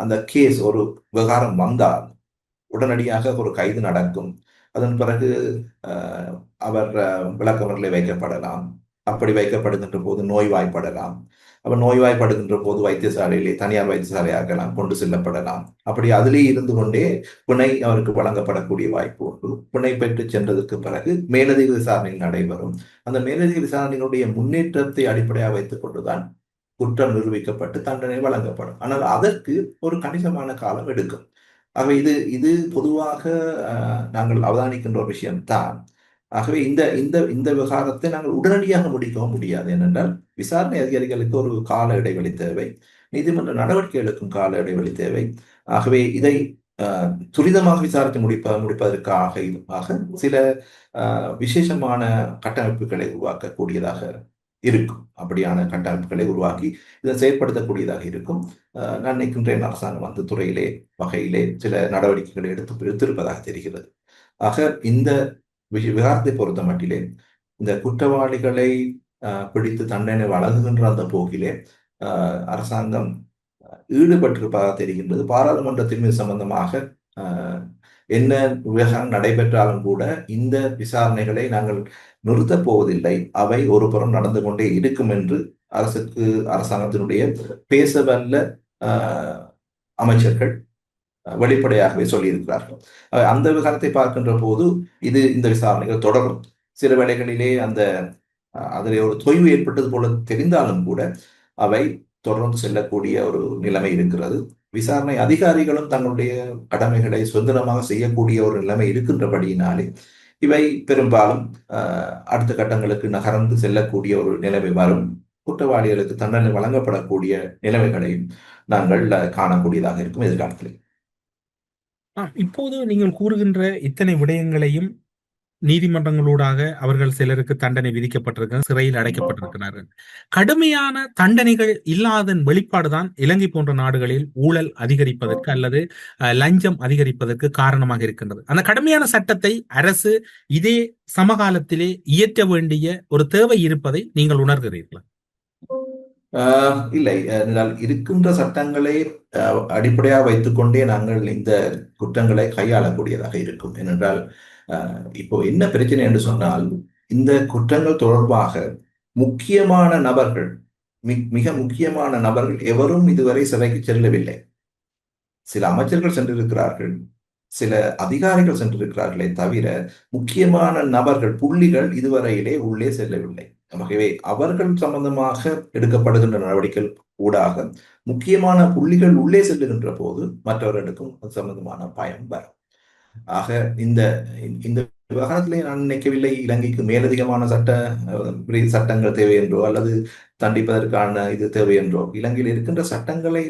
அந்த கேஸ் ஒரு விவகாரம் வந்தால் உடனடியாக ஒரு கைது நடக்கும். அதன் பிறகு அவர் விளக்கமறியலில் வைக்கப்படலாம். அப்படி வைக்கப்படுகின்ற போது நோய்வாய்ப்படலாம். அவர் நோய்வாய்ப்படுகின்ற போது வைத்தியசாலையிலே தனியார் வைத்தியசாலையாகலாம் கொண்டு செல்லப்படலாம். அப்படி அதிலே இருந்து கொண்டே பிணை அவருக்கு வழங்கப்படக்கூடிய வாய்ப்பு உண்டு. பிணை பெற்று சென்றதற்கு பிறகு மேலதிக விசாரணை நடைபெறும். அந்த மேலதிக விசாரணையினுடைய முன்னேற்றத்தை அடிப்படையாக வைத்துக் கொண்டுதான் குற்றம் நிரூபிக்கப்பட்டு தண்டனை வழங்கப்படும். ஆனால் அதற்கு ஒரு கணிசமான காலம் எடுக்கும். ஆகவே இது பொதுவாக நாங்கள் அவதானிக்கின்ற ஒரு விஷயம்தான். ஆகவே இந்த விவகாரத்தை நாங்கள் உடனடியாக முடிக்கவும் முடியாது. ஏனென்றால் விசாரணை அதிகாரிகளுக்கு ஒரு கால இடைவெளி தேவை, நீதிமன்ற நடவடிக்கைகளுக்கும் கால இடைவெளி தேவை. ஆகவே இதை துரிதமாக விசாரித்து முடிப்பதற்காக சில விசேஷமான கட்டமைப்புகளை உருவாக்கக்கூடியதாக இருக்கும். அப்படியான கட்டமைப்புகளை உருவாக்கி இதை செயற்படுத்தக்கூடியதாக இருக்கும். நான் நினைக்கின்றேன் அரசாங்கம் அந்த துறையிலே வகையிலே சில நடவடிக்கைகளை எடுத்திருப்பதாக தெரிகிறது. ஆக இந்த விவகாரத்தை பொறுத்த மட்டிலே இந்த குற்றவாளிகளை பிடித்து தண்டனை வழங்குகின்ற அந்த போக்கிலே அரசாங்கம் ஈடுபட்டிருப்பதாக தெரிகின்றது. பாராளுமன்றத்தின் மீது சம்பந்தமாக என்ன விவகாரம் நடைபெற்றாலும் கூட இந்த விசாரணைகளை நாங்கள் நிறுத்தப் போவதில்லை, அவை ஒரு புறம் நடந்து கொண்டே இருக்கும் என்று அரசாங்கத்தினுடைய பேசவல்ல அமைச்சர்கள் வெளிப்படையாகவே சொல்லியிருக்கிறார்கள். அந்த விவகாரத்தை பார்க்கின்ற போது இந்த விசாரணைகள் தொடரும். சில வேளைகளிலே அதிலே ஒரு தொய்வு ஏற்பட்டது போல தெரிந்தாலும் கூட அவை தொடர்ந்து செல்லக்கூடிய ஒரு நிலைமை இருக்கிறது. விசாரணை அதிகாரிகளும் தங்களுடைய கடமைகளை சுதந்திரமாக செய்யக்கூடிய ஒரு நிலைமை இருக்கின்றபடியினாலே இவை பெரும்பாலும் அடுத்த கட்டங்களுக்கு நகர்ந்து செல்லக்கூடிய ஒரு நிலைமை வரும். குற்றவாளிகளுக்கு தண்டனை வழங்கப்படக்கூடிய நிலைமைகளையும் நாங்கள் காணக்கூடியதாக இருக்கும் எதிர்காலத்தில். இப்போது நீங்கள் கூறுகின்ற இத்தனை விடயங்களையும் நீதிமன்றங்களூடாக அவர்கள் சிலருக்கு தண்டனை விதிக்கப்பட்டிருக்கிறார், சிறையில் அடைக்கப்பட்டிருக்கிறார்கள். கடுமையான தண்டனைகள் இல்லாதன் வெளிப்பாடுதான் இலங்கை போன்ற நாடுகளில் ஊழல் அதிகரிப்பதற்கு அல்லது லஞ்சம் அதிகரிப்பதற்கு காரணமாக இருக்கின்றது. அந்த கடுமையான சட்டத்தை அரசு இதே சமகாலத்திலே இயற்ற வேண்டிய ஒரு தேவை இருப்பதை நீங்கள் உணர்கிறீர்களா? இல்லை, இருக்கின்ற சட்டங்களை அடிப்படையாக வைத்துக்கொண்டே நாங்கள் இந்த குற்றங்களை கையாளக்கூடியதாக இருக்கும். ஏனென்றால் இப்போ என்ன பிரச்சனை என்று சொன்னால், இந்த குற்றங்கள் தொடர்பாக முக்கியமான நபர்கள், மிக முக்கியமான நபர்கள் எவரும் இதுவரை சிறைக்கு செல்லவில்லை. சில அமைச்சர்கள் சென்றிருக்கிறார்கள், சில அதிகாரிகள் சென்றிருக்கிறார்களே தவிர முக்கியமான நபர்கள், புள்ளிகள் இதுவரையிலே உள்ளே செல்லவில்லை. ஆகவே அவர்கள் சம்பந்தமாக எடுக்கப்படுகின்ற நடவடிக்கைகள் ஊடாக முக்கியமான புள்ளிகள் உள்ளே செல்லுகின்ற போது மற்றவர்களுக்கும் அது சம்பந்தமான பயம் வரும். ஆக இந்த விவகாரத்திலே நான் நினைக்கவில்லை இலங்கைக்கு மேலதிகமான சட்டங்கள் தேவை என்றோ அல்லது தண்டிப்பதற்கான இது தேவை என்றோ. இலங்கையில் இருக்கின்ற சட்டங்களை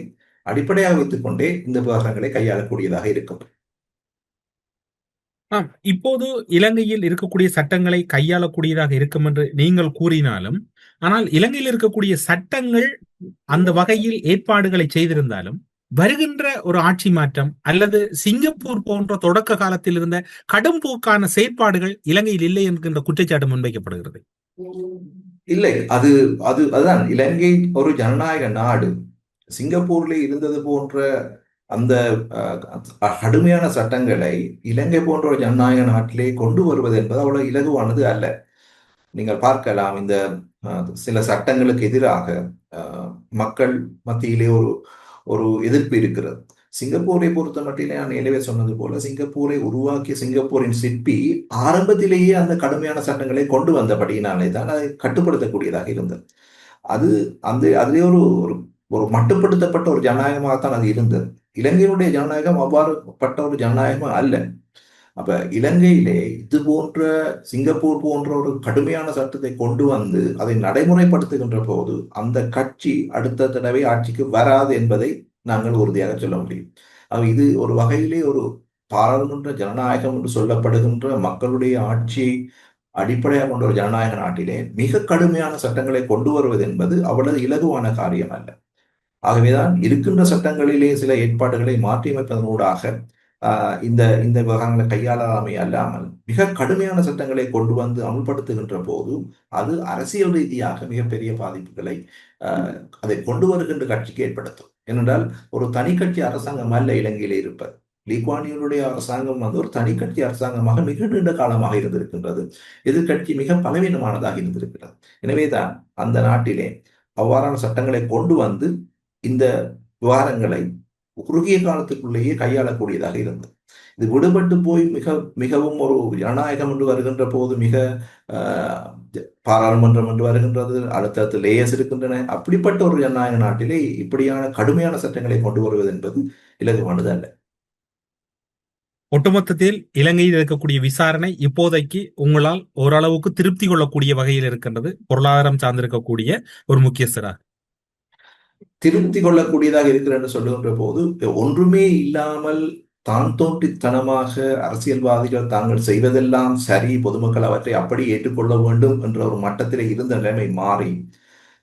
அடிப்படையாக வைத்துக் கொண்டே இந்த விவகாரங்களை கையாளக்கூடியதாக இருக்கும். இப்போது இலங்கையில் இருக்கக்கூடிய சட்டங்களை கையாளக்கூடியதாக இருக்கும் என்று நீங்கள் கூறினாலும், ஆனால் இலங்கையில் இருக்கக்கூடிய சட்டங்கள் அந்த வகையில் ஏற்பாடுகளை செய்திருந்தாலும், வருகின்ற ஒரு ஆட்சி மாற்றம் அல்லது சிங்கப்பூர் போன்ற தொடக்க காலத்தில் இருந்த கடும் போக்கான செயற்பாடுகள் இலங்கையில் இல்லை என்கின்ற குற்றச்சாட்டு முன்வைக்கப்படுகிறது. இல்லை, அதுதான் இலங்கை ஒரு ஜனநாயக நாடு. சிங்கப்பூர்ல இருந்தது போன்ற அந்த கடுமையான சட்டங்களை இலங்கை போன்ற ஒரு ஜனநாயக நாட்டிலே கொண்டு வருவது என்பது அவ்வளவு இலகுவானது அல்ல. நீங்கள் பார்க்கலாம், இந்த சில சட்டங்களுக்கு எதிராக மக்கள் மத்தியிலே ஒரு எதிர்ப்பு இருக்கிறது. சிங்கப்பூரை பொறுத்த மட்டிலே நான் ஏற்கனவே சொன்னது போல, சிங்கப்பூரை உருவாக்கிய சிங்கப்பூரின் சிற்பி ஆரம்பத்திலேயே அந்த கடுமையான சட்டங்களை கொண்டு வந்தபடியினாலே தான் அதை கட்டுப்படுத்தக்கூடியதாக இருந்தது. அதிலே ஒரு மட்டுப்படுத்தப்பட்ட ஒரு ஜனநாயகமாகத்தான் அது இருந்தது. இலங்கையினுடைய ஜனநாயகம் அவ்வாறு பட்ட ஒரு ஜனநாயகம் அல்ல. அப்ப இலங்கையிலே இது போன்ற சிங்கப்பூர் போன்ற ஒரு கடுமையான சட்டத்தை கொண்டு வந்து அதை நடைமுறைப்படுத்துகின்ற போது அந்த கட்சி அடுத்த தடவை ஆட்சிக்கு வராது என்பதை நாங்கள் உறுதியாக சொல்ல முடியும். இது ஒரு வகையிலே ஒரு பாராளுமன்ற ஜனநாயகம் என்று சொல்லப்படுகின்ற மக்களுடைய ஆட்சியை அடிப்படையாக கொண்ட ஒரு ஜனநாயக நாட்டிலே மிக கடுமையான சட்டங்களை கொண்டு வருவது என்பது அவ்வளவு இலகுவான காரியம் அல்ல. ஆகவேதான் இருக்கின்ற சட்டங்களிலே சில ஏற்பாடுகளை மாற்றியமைப்பதனூடாக இந்த விவகாரங்களை கையாளாமை அல்லாமல் மிக கடுமையான சட்டங்களை கொண்டு வந்து அமுல்படுத்துகின்ற போது அது அரசியல் ரீதியாக மிகப்பெரிய பாதிப்புகளை அதை கொண்டு வருகின்ற கட்சிக்கு ஏற்படுத்தும். ஏனென்றால் ஒரு தனி கட்சி அரசாங்கம் அல்ல இலங்கையிலே இருப்பது. லீ குவான் யூனுடைய அரசாங்கம் வந்து ஒரு தனி கட்சி அரசாங்கமாக மிக நீண்ட காலமாக இருந்திருக்கின்றது. எதிர்கட்சி மிக பலவீனமானதாக இருந்திருக்கிறது. எனவேதான் அந்த நாட்டிலே அவ்வாறான சட்டங்களை கொண்டு வந்து இந்த விவகாரங்களை குறுகிய காலத்துக்குள்ளேயே கையாளக்கூடியதாக இருந்தது. இது விடுபட்டு போய் மிகவும் ஒரு ஜனநாயகம் என்று வருகின்ற போது மிக பாராளுமன்றம் என்று வருகின்றது, அடுத்தடுத்து லேயர்ஸ் இருக்கின்றன. அப்படிப்பட்ட ஒரு ஜனநாயக நாட்டிலே இப்படியான கடுமையான சட்டங்களை கொண்டு வருவது என்பது இலகுவானது அல்ல. ஒட்டுமொத்தத்தில் இலங்கையில் இருக்கக்கூடிய விசாரணை இப்போதைக்கு உங்களால் ஓரளவுக்கு திருப்தி கொள்ளக்கூடிய வகையில் இருக்கின்றது. பொருளாதாரம் சார்ந்திருக்கக்கூடிய ஒரு முக்கியஸ்தராக திருப்தி கொள்ளக்கூடியதாக இருக்கிறது என்று சொல்லுகின்ற போது, ஒன்றுமே இல்லாமல் தான் தோன்றித்தனமாக அரசியல்வாதிகள் தாங்கள் செய்வதெல்லாம் சரி, பொதுமக்கள் அவற்றை அப்படி ஏற்றுக்கொள்ள வேண்டும் என்ற ஒரு மட்டத்திலே இருந்த நிலைமை மாறி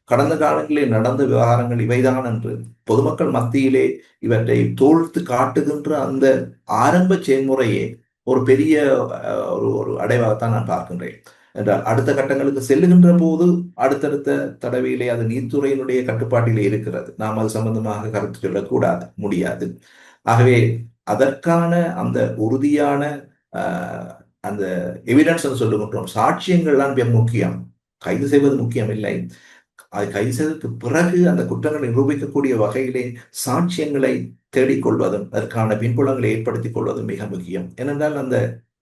கடந்த காலங்களில் நடந்த விவகாரங்கள் இவைதான் என்று பொதுமக்கள் மத்தியிலே இவற்றை தோழ்த்து காட்டுகின்ற அந்த ஆரம்ப செயல்முறையே ஒரு பெரிய ஒரு அடைவாகத்தான் நான் பார்க்கின்றேன். என்றால் அடுத்த கட்டங்களுக்கு செல்லுகின்ற போது அடுத்தடுத்த தடவையிலே அது நீதித்துறையினுடைய கட்டுப்பாட்டிலே இருக்கிறது. நாம் அது சம்பந்தமாக கருத்து சொல்லக்கூடாது, முடியாது. ஆகவே அதற்கான அந்த உறுதியான அந்த எவிடன்ஸ் சொல்லுகின்றோம், சாட்சியங்கள் தான் மிக முக்கியம். கைது செய்வது முக்கியம் இல்லை. அது கைது செய்ததற்கு பிறகு அந்த குற்றங்களை நிரூபிக்கக்கூடிய வகையிலே சாட்சியங்களை தேடிக்கொள்வதும் அதற்கான பின்புலங்களை ஏற்படுத்திக் கொள்வதும் மிக முக்கியம். ஏனென்றால் அந்த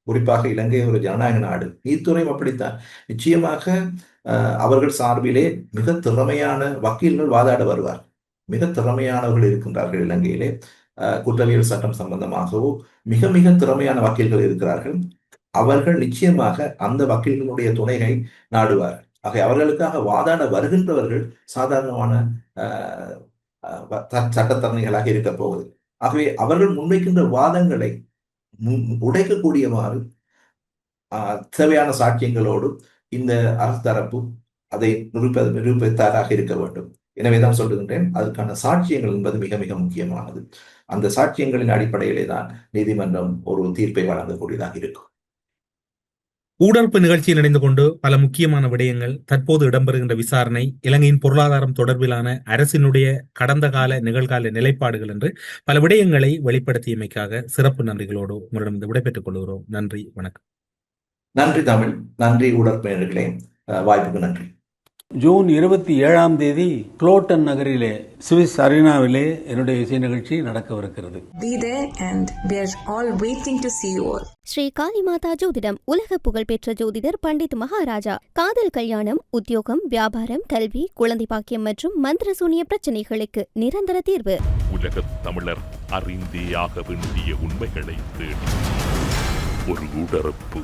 குறிப்பாக இலங்கை ஒரு ஜனநாயக நாடு, நீதித்துறையும் அப்படித்தான். நிச்சயமாக அவர்கள் சார்பிலே மிக திறமையான வக்கீல்கள் வாதாட வருவார். மிக திறமையானவர்கள் இருக்கின்றார்கள் இலங்கையிலே. குற்றவியல் சட்டம் சம்பந்தமாகவோ மிக மிக திறமையான வக்கீல்கள் இருக்கிறார்கள். அவர்கள் நிச்சயமாக அந்த வக்கீல்களுடைய துணையை நாடுவார். ஆக அவர்களுக்காக வாதாட வருகின்றவர்கள் சாதாரணமான சட்டத்தரணிகளாக இருக்க போகுது. ஆகவே அவர்கள் முன்வைக்கின்ற வாதங்களை உடைக்கக்கூடியவாறு தேவையான சாட்சியங்களோடு இந்த அரசு தரப்பு அதை நிரூபித்தாராக இருக்க வேண்டும். எனவேதான் சொல்லுகின்றேன், அதற்கான சாட்சியங்கள் என்பது மிக மிக முக்கியமானது. அந்த சாட்சியங்களின் அடிப்படையிலே தான் நீதிமன்றம் ஒரு தீர்ப்பை வழங்கக்கூடியதாக இருக்கும். ஊடல்பு நிகழ்ச்சியில் இணைந்து கொண்டு பல முக்கியமான விடயங்கள், தற்போது இடம்பெறுகின்ற விசாரணை, இலங்கையின் பொருளாதாரம் தொடர்பிலான அரசினுடைய கடந்த கால நிகழ்கால நிலைப்பாடுகள் என்று பல விடயங்களை வெளிப்படுத்தியமைக்காக சிறப்பு நன்றிகளோடு உங்களிடம் விடைபெற்றுக் கொள்கிறோம். நன்றி, வணக்கம். நன்றி தமிழ், நன்றி ஊடல்பு நேயர்களே, வாய்ப்புக்கு நன்றி. ஜூன் 27 குளோட்டன் நகரிலே சுவிஸ் அரினாவிலே என்னுடைய இசை நிகழ்ச்சி நடக்கவிருக்கிறது. Be there and we are all waiting to see you all. Sri Kalimata ஜோதிடம் உலக புகழ்பெற்ற ஜோதிடர் பண்டித் மகாராஜா. காதல், கல்யாணம், உத்தியோகம், வியாபாரம், கல்வி, குழந்தை பாக்கியம் மற்றும் மந்திரசூனிய பிரச்சனைகளுக்கு நிரந்தர தீர்வு. உலக தமிழர் அறிந்தே ஆக வேண்டிய உண்மைகளை தேடி ஒரு உடறப்பு.